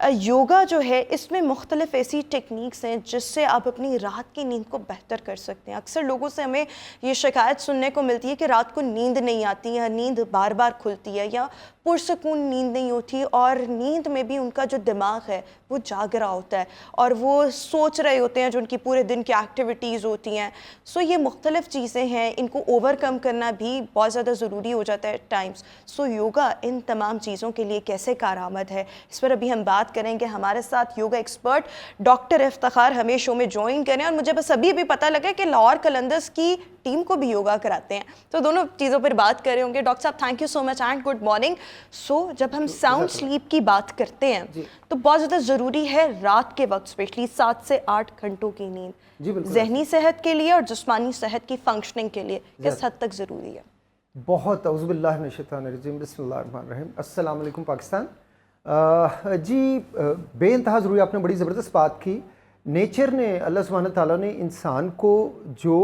योगा जो है इसमें मुख्तलिफ ऐसी टेक्निक्स हैं जिससे आप अपनी रात की नींद को बेहतर कर सकते हैं। अक्सर लोगों से हमें ये शिकायत सुनने को मिलती है कि रात को नींद नहीं आती, या नींद बार बार खुलती है, या पुरसकून नींद नहीं होती, और नींद में भी उनका जो दिमाग है वो जाग रहा होता है और वो सोच रहे होते हैं जो उनकी पूरे दिन की एक्टिविटीज़ होती हैं। सो ये मुख्तलिफ चीज़ें हैं, इनको ओवरकम करना भी बहुत ज़्यादा ज़रूरी हो जाता है टाइम्स। सो योगा इन तमाम चीज़ों के लिए कैसे कारआमद है, इस पर अभी हम बात करेंगे। हमारे साथ योगा एक्सपर्ट डॉक्टर इफ्तिखार हमें शो में ज्वाइन करें, और मुझे बस अभी भी पता लगा कि लाहौर कलंदर्स की टीम को भी योगा कराते हैं, तो दोनों चीज़ों पर बात कर रहे होंगे। डॉक्टर साहब, thank you so much and good morning. So जब हम साउंड स्लीप की बात करते हैं तो बहुत ज़्यादा ज़रूरी है रात के वक्त स्पेशली 7 से 8 घंटों की नींद जहनी सेहत के लिए और जिस्मानी सेहत की फंक्शनिंग के लिए किस हद तक ज़रूरी है? बहुत औज़ुबिल्लाहि मिनश शैतानिर रजीम, बिस्मिल्लाहिर रहमानिर रहीम। अस्सलाम वालेकुम पाकिस्तान। जी बेइंतहा ज़रूरी, आपने बड़ी ज़बरदस्त बात की नेचर ने, अल्लाह सुब्हान ताला ने इंसान को जो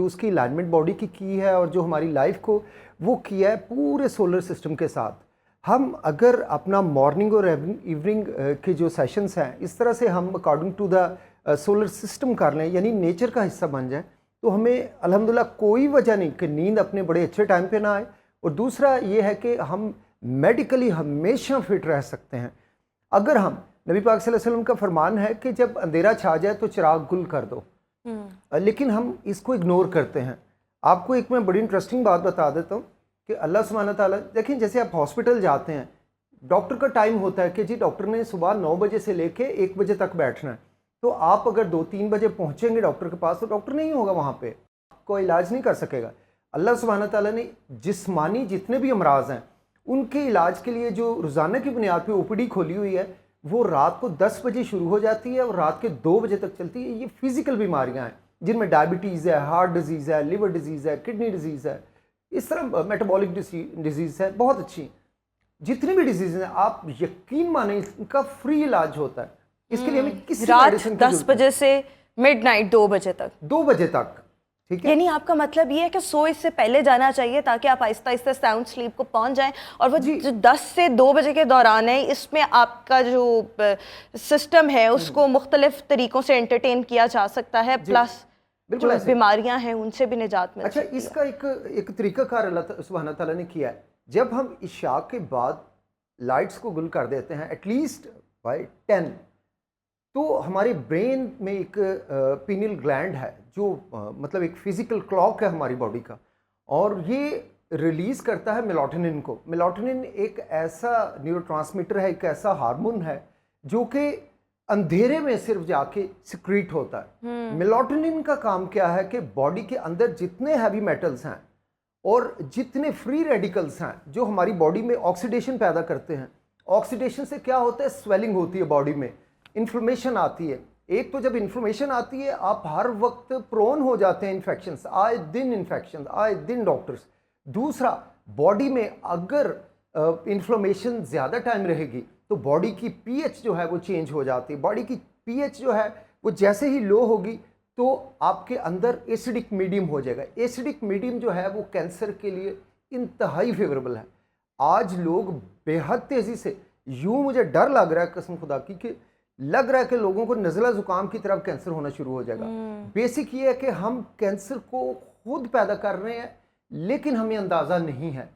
उसकी अलाइनमेंट बॉडी की है और जो हमारी लाइफ को वो किया है पूरे सोलर सिस्टम के साथ। हम अगर अपना मॉर्निंग और इवनिंग के जो सेशंस हैं इस तरह से हम according to the solar system कर लें, यानी नेचर का हिस्सा बन जाए, तो हमें अल्हम्दुलिल्लाह कोई वजह नहीं कि नींद अपने बड़े अच्छे टाइम पे ना आए। और दूसरा ये है कि हम मेडिकली हमेशा फिट रह सकते हैं अगर हम, नबी पाक सल्लल्लाहु अलैहि वसल्लम का फरमान है कि जब अंधेरा छा जाए तो चिराग गुल कर दो, लेकिन हम इसको इग्नोर करते हैं। आपको एक मैं बड़ी इंटरेस्टिंग बात बता देता हूँ कि अल्लाह सुब्हान ताला, देखिए जैसे आप हॉस्पिटल जाते हैं, डॉक्टर का टाइम होता है कि जी डॉक्टर ने सुबह 9 बजे से लेके 1 बजे तक बैठना है, तो आप अगर 2-3 बजे पहुँचेंगे डॉक्टर के पास तो डॉक्टर नहीं होगा वहाँ पे, कोई इलाज नहीं कर सकेगा। अल्लाह सुब्हान ताला ने जिस्मानी जितने भी अमराज हैं उनके इलाज के लिए जो रोज़ाना की बुनियाद पे ओपीडी खोली हुई है, वो रात को 10 बजे शुरू हो जाती है और रात के 2 बजे तक चलती है। ये फिजिकल बीमारियां हैं जिनमें डायबिटीज़ है, हार्ट डिजीज़ है, लिवर डिजीज़ है, किडनी डिजीज़ है, इस तरह मेटाबॉलिक डिजीज़ है, बहुत अच्छी जितनी भी डिजीज़ हैं आप यकीन माने इनका फ्री इलाज होता है। इसके लिए हमें किसी रात मेडिसिन की 10 बजे से मिडनाइट 2 बजे तक, 2 बजे तक, ठीक है। यानी आपका मतलब ये है कि सोए से पहले जाना चाहिए ताकि आप आहिस्ता आहिस्ता साउंड स्लीप को पहुंच जाएं, और वो जो 10 से 2 बजे के दौरान है इसमें आपका जो सिस्टम है उसको मुख्तलिफ तरीकों से एंटरटेन किया जा सकता है, प्लस बिल्कुल जो ऐसे। बीमारियां हैं उनसे भी निजात मिल अच्छा, सकती है। इसका एक तरीकाकार अल्लाह सुब्हान ताला ने किया है। जब हम इशा के बाद लाइट्स को गुल कर देते हैं एटलीस्ट बाय 10, तो हमारे ब्रेन में एक पीनियल ग्लैंड है जो मतलब एक फिजिकल क्लॉक है हमारी बॉडी का, और ये रिलीज़ करता है मेलाटोनिन को। मेलाटोनिन एक ऐसा न्यूरोट्रांसमीटर है, एक ऐसा हार्मोन है जो कि अंधेरे में सिर्फ जाके सिक्रीट होता है। मेलाटोनिन का काम क्या है कि बॉडी के अंदर जितने हैवी मेटल्स हैं और जितने फ्री रेडिकल्स हैं जो हमारी बॉडी में ऑक्सीडेशन पैदा करते हैं, ऑक्सीडेशन से क्या होता है, स्वेलिंग होती है बॉडी में, इन्फ्लेमेशन आती है। एक तो जब इन्फ्लेमेशन आती है आप हर वक्त प्रोन हो जाते हैं इन्फेक्शंस, आए दिन इन्फेक्शन, आए दिन डॉक्टर्स। दूसरा, बॉडी में अगर इन्फ्लेमेशन ज़्यादा टाइम रहेगी तो बॉडी की पीएच जो है वो चेंज हो जाती है। बॉडी की पीएच जो है वो जैसे ही लो होगी तो आपके अंदर एसिडिक मीडियम हो जाएगा। एसिडिक मीडियम जो है वो कैंसर के लिए इंतहाई फेवरेबल है। आज लोग बेहद तेज़ी से, यूँ मुझे डर लग रहा है कसम खुदा की कि लग रहा है कि लोगों को नज़ला ज़ुकाम की तरफ कैंसर होना शुरू हो जाएगा। बेसिक ये है कि हम कैंसर को खुद पैदा कर रहे हैं लेकिन हमें अंदाज़ा नहीं है।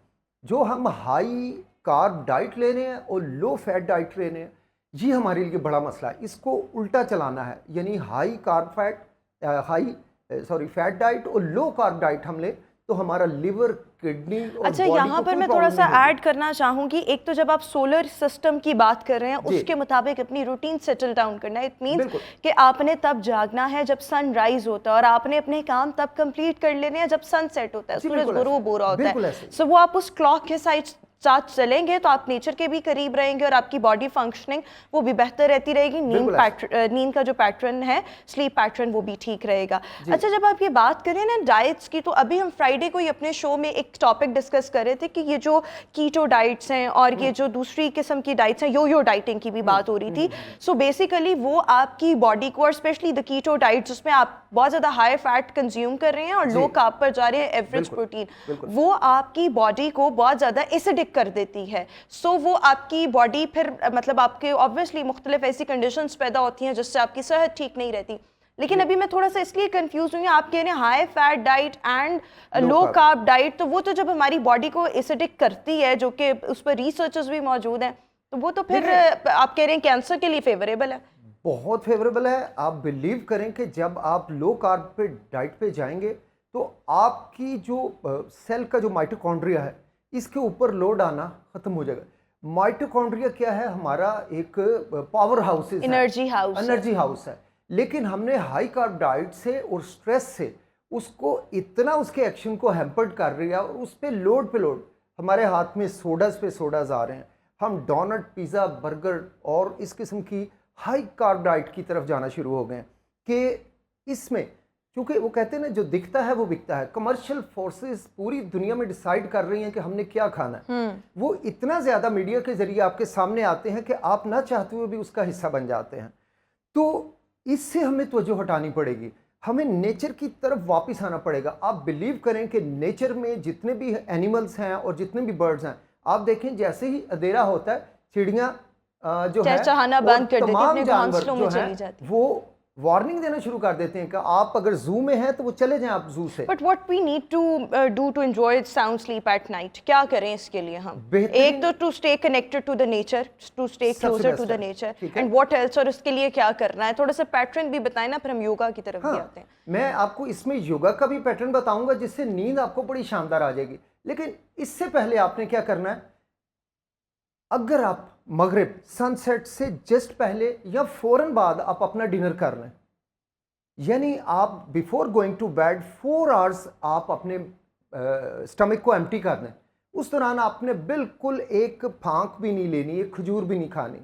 जो हम हाई कार्ब डाइट ले रहे हैं और लो फैट डाइट ले रहे हैं, ये हमारे लिए बड़ा मसला है। इसको उल्टा चलाना है, यानी फैट डाइट और लो कार्ब डाइट हम ले तो हमारा लिवर, किडनी और अच्छा, बॉडी यहाँ को पर कोई मैं थोड़ा प्रॉब्लम सा नहीं होगी। ऐड करना चाहूँगी। एक तो जब आप सोलर सिस्टम की बात कर रहे हैं जी। उसके मुताबिक अपनी रूटीन सेटल डाउन करना है। इट मीन्स बिल्कुल। कि आपने तब जागना है जब सन राइज होता है और आपने अपने काम तब कंप्लीट कर लेने हैं जब सन सेट होता है, जी, सूरज बिल्कुल गुरूब हो रहा होता बिल्कुल है। ऐसे। सो वो आप उस क्लॉक के साथ चलेंगे तो आप नेचर के भी करीब रहेंगे और आपकी बॉडी फंक्शनिंग वो भी बेहतर रहती रहेगी। नींद का जो पैटर्न है, स्लीप पैटर्न, वो भी ठीक रहेगा। अच्छा, जब आप ये बात करें ना डाइट्स की, तो अभी हम फ्राइडे को ही अपने शो में एक टॉपिक डिस्कस कर रहे थे कि ये जो कीटो डाइट्स हैं और ये जो दूसरी किस्म की डाइट्स हैं, यो डाइटिंग की भी बात हो रही थी। सो बेसिकली वो आपकी बॉडी को, और स्पेशली द कीटो डाइट्स जिसमें आप बहुत ज़्यादा हाई फैट कंज्यूम कर रहे हैं और लो कार्ब पर जा रहे हैं, एवरेज प्रोटीन, वो आपकी बॉडी को बहुत ज़्यादा एसिडिक कर देती है। सो वो आपकी बॉडी फिर मतलब आपके ऑब्वियसली मुख्तलिफ ऐसी कंडीशंस पैदा होती हैं जिससे आपकी सेहत ठीक नहीं रहती। लेकिन अभी मैं थोड़ा सा इसलिए कंफ्यूज हुई, आप कह रहे हैं high fat diet and low carb diet, तो वो तो जब हमारी बॉडी को एसिडिक करती है, जो कि उस पर रिसर्चेस भी मौजूद हैं, तो वो तो फिर आप कह रहे हैं कैंसर के लिए फेवरेबल है। बहुत फेवरेबल है। आप बिलीव करें कि जब आप लो कार्ब पे डाइट पे जाएंगे तो आपकी जो सेल का जो माइटोकॉन्ड्रिया है इसके ऊपर लोड आना खत्म हो जाएगा। माइटोकॉन्ड्रिया क्या है, हमारा एक पावर हाउस, एनर्जी हाउस है। लेकिन हमने हाई कार्ब डाइट से और स्ट्रेस से उसको इतना, उसके एक्शन को हैम्पर्ड कर रही है और उस पर लोड पे लोड, हमारे हाथ में सोडाज पे सोडाज आ रहे हैं। हम डोनट, पिज़्ज़ा, बर्गर और इस किस्म की हाई कार्ब डाइट की तरफ जाना शुरू हो गए कि इसमें, क्योंकि वो कहते हैं ना जो दिखता है वो बिकता है। कमर्शियल फोर्सेस पूरी दुनिया में डिसाइड कर रही हैं कि हमने क्या खाना है। वो इतना ज़्यादा मीडिया के जरिए आपके सामने आते हैं कि आप ना चाहते हुए भी उसका हिस्सा बन जाते हैं। तो इससे हमें तवज्जो हटानी पड़ेगी, हमें नेचर की तरफ वापस आना पड़ेगा। आप बिलीव करें कि नेचर में जितने भी एनिमल्स हैं और जितने भी बर्ड्स हैं, आप देखें जैसे ही अंधेरा होता है चिड़ियाँ जो है चहचहाना और बंद कर देती हैं, तमाम अपने जानवर घोंसलों में जो चली हैं जाती हैं। वो वार्निंग देना शुरू कर देते हैं कि आप अगर जू में हैं तो वो चले जाएं आप जू से। But what we need to do to enjoy sound sleep at night, क्या करें इसके लिए हम? बेहतरीन- एक तो to stay connected to the nature, to stay सबसे क्लोजर टू best द है, नेचर, ठीक है। एंड व्हाट एल्स, और उसके लिए क्या करना है? थोड़ा सा पैटर्न भी बताएं ना, फिर हम योगा की तरफ भी हाँ, आते हैं। मैं आपको इसमें योगा का भी पैटर्न बताऊंगा जिससे नींद आपको बड़ी शानदार आ जाएगी। लेकिन इससे पहले आपने क्या करना है, अगर आप मगरिब सनसेट से जस्ट पहले या फौरन बाद आप अपना डिनर कर लें, यानी आप before going to bed 4 hours आप अपने स्टमक को एम्प्टी कर दें। उस दौरान आपने बिल्कुल एक फांक भी नहीं लेनी, एक खजूर भी नहीं खानी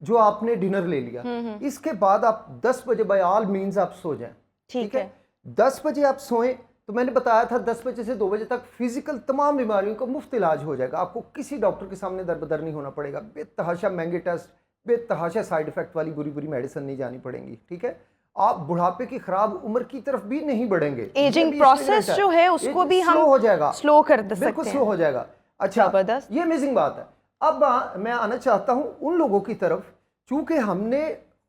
जो आपने डिनर ले लिया। इसके बाद आप 10 बजे बाय ऑल मीन्स आप सो जाएं। ठीक है। 10 बजे आप सोएं तो मैंने बताया था 10 बजे से 2 बजे तक फिजिकल तमाम बीमारियों का मुफ्त इलाज हो जाएगा। आपको किसी डॉक्टर के सामने दरबदर नहीं होना पड़ेगा, बेतहाशा महंगे टेस्ट, बेतहाशा साइड इफेक्ट वाली बुरी बुरी मेडिसिन नहीं जानी पड़ेंगी। ठीक है, आप बुढ़ापे की खराब उम्र की तरफ भी नहीं बढ़ेंगे। एजिंग प्रोसेस जो है उसको भी हम स्लो हो जाएगा, स्लो कर सकते बिल्कुल हैं। स्लो हो जाएगा। अच्छा, जबरदस्त। ये अमेजिंग बात है। अब मैं आना चाहता हूं उन लोगों की तरफ, चूंकि हमने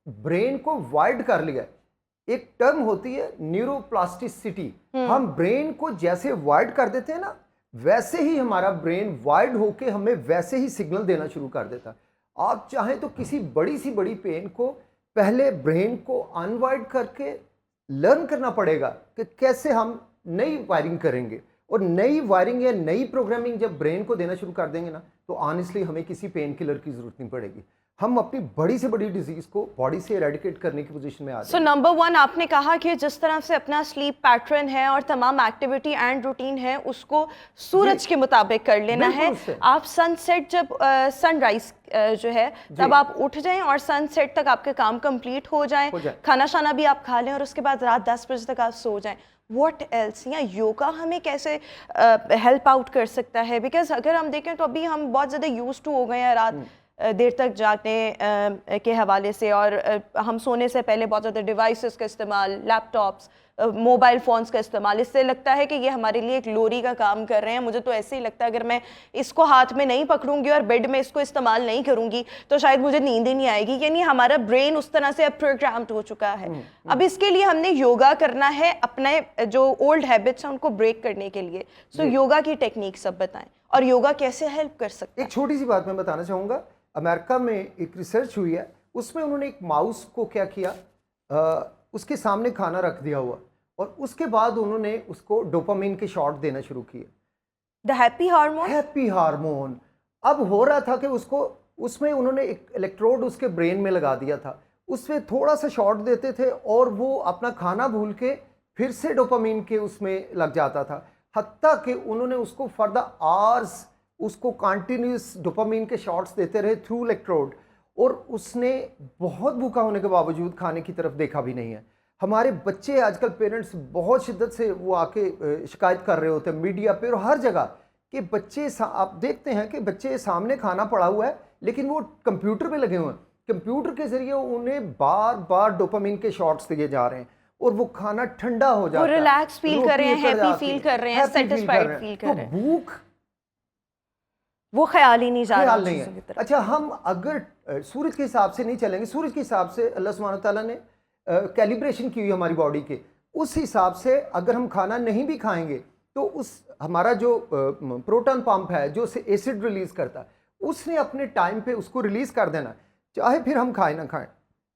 ब्रेन को वाइड कर लिया है। एक टर्म होती है न्यूरोप्लास्टिसिटी, हम ब्रेन को जैसे वाइड कर देते हैं ना, वैसे ही हमारा ब्रेन वाइड होके हमें वैसे ही सिग्नल देना शुरू कर देता है। आप चाहें तो किसी बड़ी सी बड़ी पेन को पहले ब्रेन को अनवाइड करके लर्न करना पड़ेगा कि कैसे हम नई वायरिंग करेंगे, और नई वायरिंग या नई प्रोग्रामिंग जब ब्रेन को देना शुरू कर देंगे ना, तो ऑनेस्टली हमें किसी पेन किलर की जरूरत नहीं पड़ेगी। हम अपनी बड़ी से बड़ी डिजीज को बॉडी से एरेडिकेट करने की पोजीशन में आ सो जाएंगे। नंबर 1 आपने कहा कि जिस तरह से अपना स्लीप पैटर्न है और तमाम एक्टिविटी एंड रूटीन है उसको सूरज के मुताबिक कर लेना है। बिल्कुल उससे। आप सनसेट जब सनराइज जो है तब आप उठ जाएं और सनसेट तक आपके काम कंप्लीट हो जाएं, हो जाए। खाना शाना भी आप खा लें और उसके बाद रात 10 बजे तक आप सो जाएं। व्हाट एल्स, या योगा हमें कैसे हेल्प आउट कर सकता है? बिकॉज अगर हम देखें तो अभी हम बहुत ज़्यादा यूज टू हो गए हैं रात देर तक जागने के हवाले से, और हम सोने से पहले बहुत ज़्यादा डिवाइसेस का इस्तेमाल, लैपटॉप्स, मोबाइल फ़ोन्स का इस्तेमाल, इससे लगता है कि ये हमारे लिए एक लोरी का काम कर रहे हैं। मुझे तो ऐसे ही लगता है अगर मैं इसको हाथ में नहीं पकड़ूंगी और बेड में इसको इस्तेमाल नहीं करूंगी तो शायद मुझे नींद ही नहीं आएगी। यानी हमारा ब्रेन उस तरह से अब प्रोग्राम्ड हो चुका है। अब इसके लिए हमने योगा करना है, अपने जो ओल्ड हैबिट्स हैं उनको ब्रेक करने के लिए। सो योगा की टेक्निक सब बताएं और योगा कैसे हेल्प कर सकता है। एक छोटी सी बात मैं बताना चाहूँगा। अमेरिका में एक रिसर्च हुई है, उसमें उन्होंने एक माउस को क्या किया, उसके सामने खाना रख दिया हुआ और उसके बाद उन्होंने उसको डोपामिन के शॉट देना शुरू किए। The happy hormone. Happy hormone. अब हो रहा था कि उसको उसमें उन्होंने एक इलेक्ट्रोड उसके ब्रेन में लगा दिया था, उसमें थोड़ा सा शॉट देते थे और वो अपना खाना भूल के फिर से डोपामिन के उसमें लग जाता था। हत्ता कि उन्होंने उसको फॉर द आवर्स उसको कंटिन्यूस डोपामिन के शॉट्स देते रहे थ्रू इलेक्ट्रोड, और उसने बहुत भूखा होने के बावजूद खाने की तरफ देखा भी नहीं है। हमारे बच्चे आजकल पेरेंट्स बहुत शिद्दत से वो आके शिकायत कर रहे होते हैं मीडिया पे और हर जगह कि बच्चे आप देखते हैं कि बच्चे सामने खाना पड़ा हुआ है लेकिन वो कंप्यूटर पे लगे हुए हैं, कंप्यूटर के जरिए उन्हें बार बार डोपामिन के शॉट्स दिए जा रहे हैं और वो खाना ठंडा हो जाता है, वो रिलैक्स फील कर रहे हैं, रोटी उतर हैप्पी जाती फील है, कर रहे हैं, happy feel सेटिस्फाइड फील कर तो रहे हैं। भूख वो ख्याल ही नहीं जा रहा ख्याल नहीं चीज़ों की है। तरफ। अच्छा, हम अगर सूरज के हिसाब से नहीं चलेंगे, सूरज के हिसाब से अल्लाह सुब्हानहू तआला ने कैलिब्रेशन की हुई हमारी बॉडी के, उस हिसाब से अगर हम खाना नहीं भी खाएंगे तो उस हमारा जो प्रोटॉन पंप है जो से एसिड रिलीज करता है, उसने अपने टाइम पे उसको रिलीज कर देना, चाहे फिर हम खाएं ना खाएं।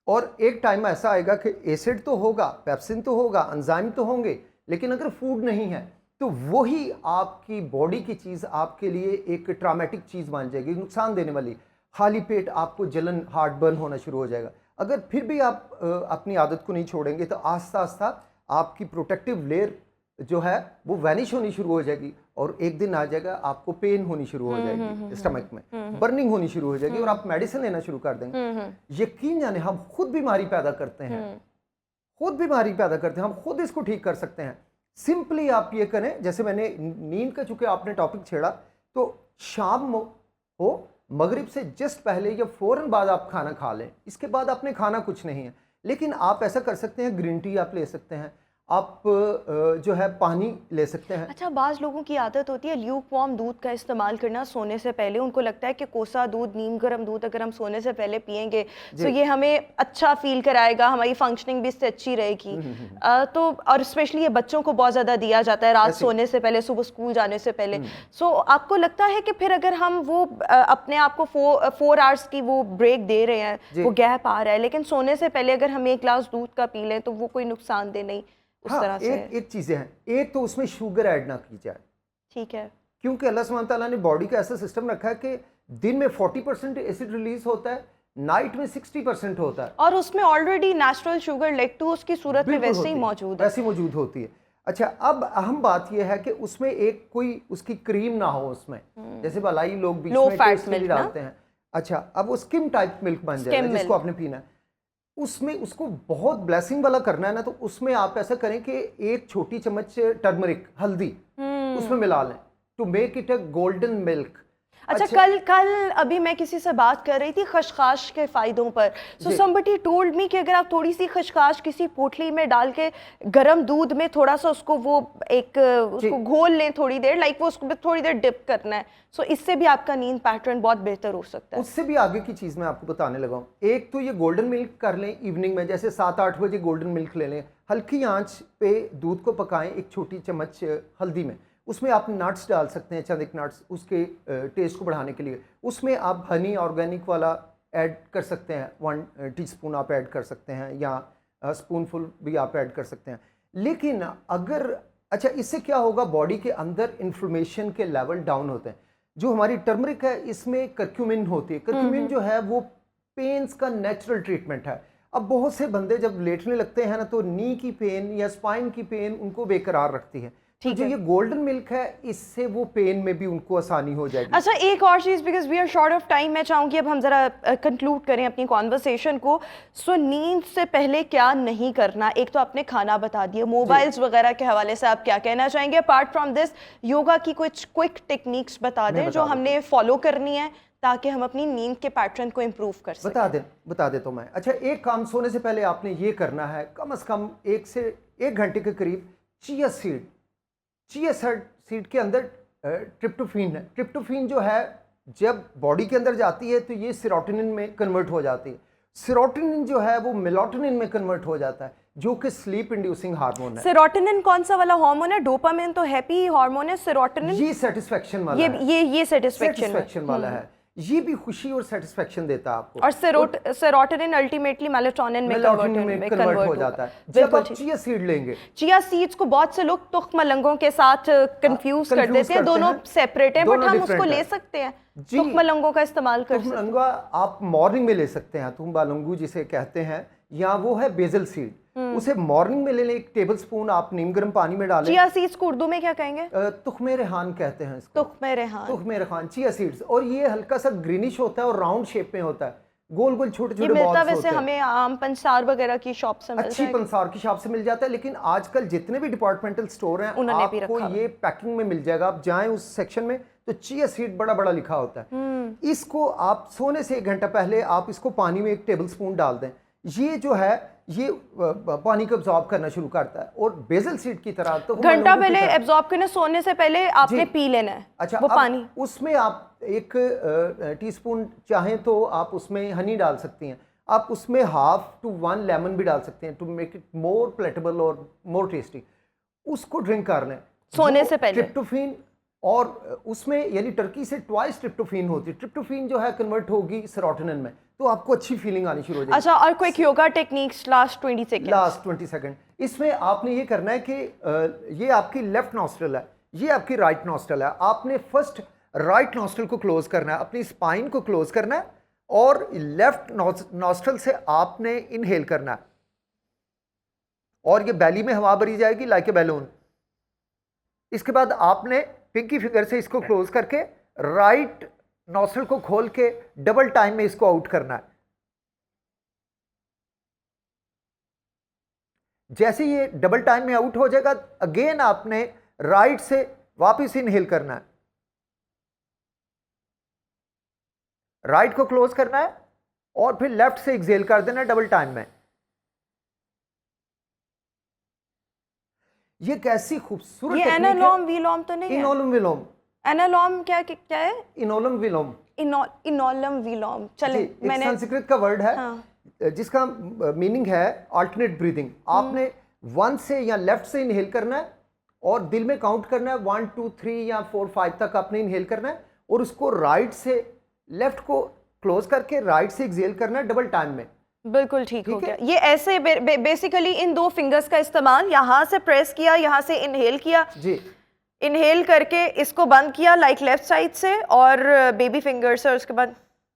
और एक टाइम ऐसा आएगा कि एसिड तो होगा, पेप्सिन तो होगा, एंजाइम तो होंगे, लेकिन अगर फूड नहीं है तो वही आपकी बॉडी की चीज़ आपके लिए एक ट्रामेटिक चीज़ बन जाएगी, नुकसान देने वाली। खाली पेट आपको जलन, हार्ट बर्न होना शुरू हो जाएगा। अगर फिर भी आप अपनी आदत को नहीं छोड़ेंगे तो आस्ता आस्ता आपकी प्रोटेक्टिव लेयर जो है वो वैनिश होनी शुरू हो जाएगी और एक दिन आ जाएगा आपको पेन होनी शुरू हो जाएगी स्टमक में, बर्निंग होनी शुरू हो जाएगी और आप मेडिसिन लेना शुरू कर देंगे। यकीन जाने हम खुद बीमारी पैदा करते हैं, खुद बीमारी पैदा करते हैं, हम खुद इसको ठीक कर सकते हैं। सिंपली आप ये करें, जैसे मैंने नींद का चूंकि आपने टॉपिक छेड़ा, तो शाम हो मगरिब से जस्ट पहले या फौरन बाद आप खाना खा लें, इसके बाद आपने खाना कुछ नहीं है। लेकिन आप ऐसा कर सकते हैं, ग्रीन टी आप ले सकते हैं, आप जो है पानी ले सकते हैं। अच्छा, बाज़ लोगों की आदत होती है ल्यूक वार्म दूध का इस्तेमाल करना सोने से पहले। उनको लगता है कि कोसा दूध, नीम गर्म दूध अगर हम सोने से पहले पिएंगे तो ये हमें अच्छा फील कराएगा, हमारी फंक्शनिंग भी इससे अच्छी रहेगी। तो और स्पेशली ये बच्चों को बहुत ज़्यादा दिया जाता है रात सोने से पहले, सुबह स्कूल जाने से पहले। सो आपको लगता है कि फिर अगर हम वो अपने आप को 4 आवर्स की वो ब्रेक दे रहे हैं, वो गैप आ रहा है, लेकिन सोने से पहले अगर हम 1 ग्लास दूध का पी लें तो वो कोई नुकसानदेह नहीं उस हाँ, तरह से? एक चीज़ें हैं, एक तो उसमें शुगर ऐड ना की जाए, ठीक है, क्योंकि अल्लाह सुब्हान तआला ने बॉडी का ऐसा सिस्टम रखा है कि दिन में 40% एसिड रिलीज होता है, नाइट में 60% होता है, और उसमें ऑलरेडी नेचुरल शुगर लेक्टोज की सूरत में बिल्कुल वैसे ही होती है, मौजूद है। वैसे मौजूद होती है। अच्छा, अब अहम बात यह है कि उसमें एक कोई उसकी क्रीम ना हो उसमें, जैसे मलाई लोग बीच Low में fat टेस्ट के लिए milk ना? डालते हैं। अच्छा, अब वो स्किम टाइप मिल्क बन जाएगा Skim जिसको milk। आपने पीना है, उसमें उसको बहुत ब्लेसिंग वाला करना है ना, तो उसमें आप ऐसा करें कि 1 छोटी चम्मच टर्मरिक, हल्दी उसमें मिला लें, to make it a golden milk. अच्छा, कल अभी मैं किसी से बात कर रही थी खशखाश के फायदों पर। सो somebody told me कि अगर आप थोड़ी सी खशखाश किसी पोटली में डाल के गर्म दूध में थोड़ा सा उसको उसको घोल लें थोड़ी देर, लाइक वो उसको थोड़ी देर डिप करना है, सो इससे भी आपका नींद पैटर्न बहुत बेहतर हो सकता है। उससे भी आगे की चीज़ मैं आपको बताने लगा हूँ। एक तो ये गोल्डन मिल्क कर लें इवनिंग में, जैसे 7-8 बजे गोल्डन मिल्क ले लें, हल्की आंच पे दूध को पकाएं 1 छोटी चम्मच हल्दी में, उसमें आप नट्स डाल सकते हैं, चंद एक नट्स उसके टेस्ट को बढ़ाने के लिए। उसमें आप हनी ऑर्गेनिक वाला ऐड कर सकते हैं, 1 टीस्पून आप ऐड कर सकते हैं, या स्पूनफुल भी आप ऐड कर सकते हैं। लेकिन अगर अच्छा, इससे क्या होगा, बॉडी के अंदर इन्फ्लेमेशन के लेवल डाउन होते हैं। जो हमारी टर्मरिक है इसमें करक्यूमिन होती है, करक्यूमिन जो है वो पेन्स का नेचुरल ट्रीटमेंट है। अब बहुत से बंदे जब लेटने लगते हैं ना, तो नी की पेन या स्पाइन की पेन उनको बेकरार रखती है, तो जो ये गोल्डन मिल्क है इससे वो पेन में भी उनको आसानी हो जाएगी। अच्छा, एक और चीज़, because we are short of time, मैं चाहूँगी अब हम ज़रा कंक्लूड करें अपनी कॉन्वर्सेशन को। सो नींद से पहले क्या नहीं करना? एक तो आपने खाना बता दिया, मोबाइल्स वगैरह के हवाले से आप क्या कहना चाहेंगे? अपार्ट फ्रॉम दिस, योगा की कुछ क्विक टेक्निक्स बता दें जो हमने फॉलो करनी है ताकि हम अपनी नींद के पैटर्न को इम्प्रूव कर सकें। बता दे तो मैं। अच्छा, एक काम सोने से पहले आपने ये करना है, कम से कम 1 से 1 घंटे के करीब चिया सीड के अंदर ट्रिप्टोफैन है। ट्रिप्टोफैन जो है जब बॉडी के अंदर जाती है तो ये सेरोटोनिन में कन्वर्ट हो जाती है। सेरोटोनिन जो है वो मेलाटोनिन में कन्वर्ट हो जाता है, जो कि स्लीप इंड्यूसिंग हार्मोन है। सेरोटोनिन कौन सा वाला हार्मोन है? डोपामिन तो हैप्पी हार्मोन है, सेरोटोनिन ये सेटिस्फेक्शन वाला है। ये सेटिस्फेक्शन वाला है, ये भी खुशी और सेटिस्फेक्शन देता है आपको। और सेरोटोनिन अल्टीमेटली मेलाटोनिन में कन्वर्ट हो जाता है जब आप चिया सीड लेंगे। चिया सीड्स को बहुत से लोग तुख्म मलंगों के साथ कंफ्यूज कर देते हैं, दोनों सेपरेट हैं, बट हम उसको ले सकते हैं, तुख्म मलंगों का इस्तेमाल कर सकते हैं। तुख्म आप मॉर्निंग में ले सकते हैं, तुख्म बालंगू जिसे कहते हैं, या वो है बेजल सीड, उसे मॉर्निंग में ले लें। 1 टेबलस्पून आप नीम गर्म पानी में डालें। चिया सीड्स को उर्दू में क्या कहेंगे? तुख्मे रेहान कहते हैं इसको, तुख्मे रेहान चिया सीड्स। और ये हल्का सा ग्रीनिश होता है और राउंड शेप में होता है, गोल गोल छोटे छोटे बॉल्स होते हैं। वैसे हमें आम पंसार वगैरह की शॉप से अच्छी पंसार की शॉप से मिल जाता है, लेकिन आजकल जितने भी डिपार्टमेंटल स्टोर हैं आपको ये पैकिंग में मिल जाएगा। आप जाएं उस सेक्शन में तो चिया सीड बड़ा बड़ा लिखा होता है। इसको आप सोने से 1 घंटा पहले आप इसको पानी में 1 टेबलस्पून डाल दें। ये जो है ये पानी को एब्जॉर्ब करना शुरू करता है, और बेजल सीड की तरह तो घंटा पहले एब्जॉर्ब करना, सोने से पहले आपने पी लेना है। अच्छा, वो पानी उसमें आप 1 टीस्पून चाहें तो आप उसमें हनी डाल सकती हैं, आप उसमें 1/2 to 1 लेमन भी डाल सकते हैं, to make it more palatable और मोर टेस्टी। उसको ड्रिंक कर लें सोने से पहले। ट्रिप्टोफैन, और उसमें यानी टर्की से ट्वाइस ट्रिप्टोफैन होती है। ट्रिप्टोफैन जो है कन्वर्ट होगी सेरोटोनिन में, तो आपको अच्छी फीलिंग आनी शुरू हो जाएगी। अच्छा, और quick yoga techniques last 20 second. इसमें आपने ये करना है कि ये आपकी लेफ्ट नॉस्ट्रल है, ये आपकी राइट नॉस्ट्रल है। आपने फर्स्ट राइट नॉस्ट्रल को क्लोज करना है, अपनी स्पाइन को क्लोज करना है, और लेफ्ट नॉस्ट्रल से आपने इनहेल करना है, और ये बैली में हवा भरी जाएगी लाइक ए बैलून। इसके बाद आपने पिंकी फिंगर से इसको क्लोज करके राइट नॉस्ट्रल को खोल के डबल टाइम में इसको आउट करना है। जैसे ये डबल टाइम में आउट हो जाएगा, अगेन आपने राइट से वापस इनहेल करना है, राइट को क्लोज करना है, और फिर लेफ्ट से एक्सहेल कर देना है डबल टाइम में। ये कैसी खूबसूरत ये टेक्निक है। एनालोम विलोम तो नहीं है? इनोलम विलोम, एनालोम क्या है? इनोलम विलोम इनोलम विलोम। चले, जी, मैंने एक संस्कृत का वर्ड है हाँ। जिसका मीनिंग है अल्टरनेट ब्रीदिंग। आपने 1 से या लेफ्ट से इनहेल करना है और दिल में काउंट करना है 1 2 3 या 4 5 तक आपने इनहेल करना है और उसको राइट से लेफ्ट को क्लोज करके राइट से एक्सहेल करना है डबल टाइम में। बिल्कुल ठीक हो ठीक गया। है? ये ऐसे बेसिकली इन 2 फिंगर्स का इस्तेमाल, यहाँ से प्रेस किया, यहाँ से इनहेल किया, जी, इनहेल करके इसको बंद किया लाइक लेफ्ट साइड से और बेबी फिंगर से, और उसके बाद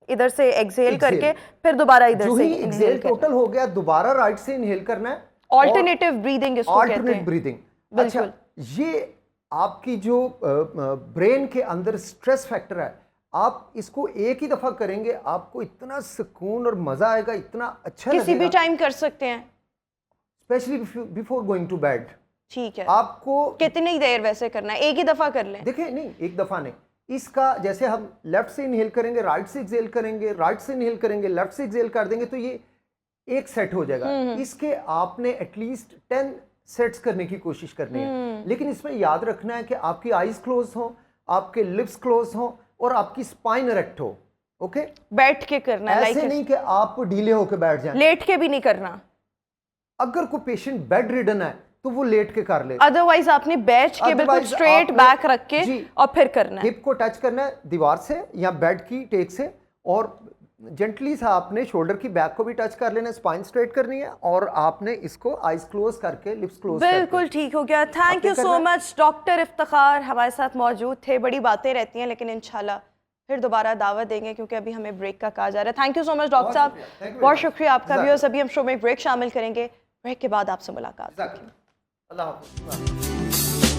इधर से एक्सहेल Exhale। करके फिर दोबारा इधर जो से ही एक्सहेल इनहेल करना। टोटल हो गया दोबारा राइट से इनहेल करना है। ऑल्टरनेटिव ब्रीदिंग इसको कहते अल्टरनेट हैं। ब्रीदिंग। बिल्कुल। अच्छा, ये आपकी जो ब्रेन के अंदर स्ट्रेस फैक्टर है, आप इसको एक ही दफा करेंगे आपको इतना सुकून और मजा आएगा, इतना अच्छा किसी भी लगेगा, टाइम कर सकते हैं। Specially before going to bed. ठीक है। आपको कितनी देर वैसे करना है? एक ही दफा कर लें? देखिए, नहीं एक दफा नहीं, इसका जैसे हम लेफ्ट से इनहेल करेंगे, राइट से एक्सहेल करेंगे, राइट से इनहेल करेंगे, लेफ्ट से एक्सहेल कर देंगे तो ये एक सेट हो जाएगा। इसके आपने एटलीस्ट 10 सेट्स करने की कोशिश करनी है। लेकिन इसमें याद रखना है कि आपकी आईज क्लोज हो, आपके लिप्स क्लोज हो और आपकी स्पाइन इरेक्ट हो। ओके, बैठ के करना है, ऐसे नहीं कि आप ढीले होकर बैठ जाएं। लेट के भी नहीं करना। अगर कोई पेशेंट बेड रिडन है तो वो लेट के कर ले। अदरवाइज आपने बैठ के बिल्कुल Otherwise स्ट्रेट आपने- बैक रख के जी। और फिर करना है। हिप को टच करना है दीवार से या बेड की टेक से और जेंटली सा आपने शोल्डर की बैक को भी टच कर लेना है, स्पाइन स्ट्रेट करनी है और आपने इसको आईज क्लोज करके लिप्स क्लोज बिल्कुल ठीक हो गया। Thank you so much doctor Iftikhar हमारे साथ मौजूद थे। बड़ी बातें रहती हैं लेकिन इंशाल्लाह फिर दोबारा दावत देंगे क्योंकि अभी हमें ब्रेक का कहा जा रहा है। Thank you so much doctor साहब, शुक्रिया, thank you very बहुत much। शुक्रिया आपका भी। और जज़ाक सभी हम शो में ब्रेक शामिल करेंगे। ब्रेक के बाद आपसे मुलाकात। अल्लाह हाफ़िज़।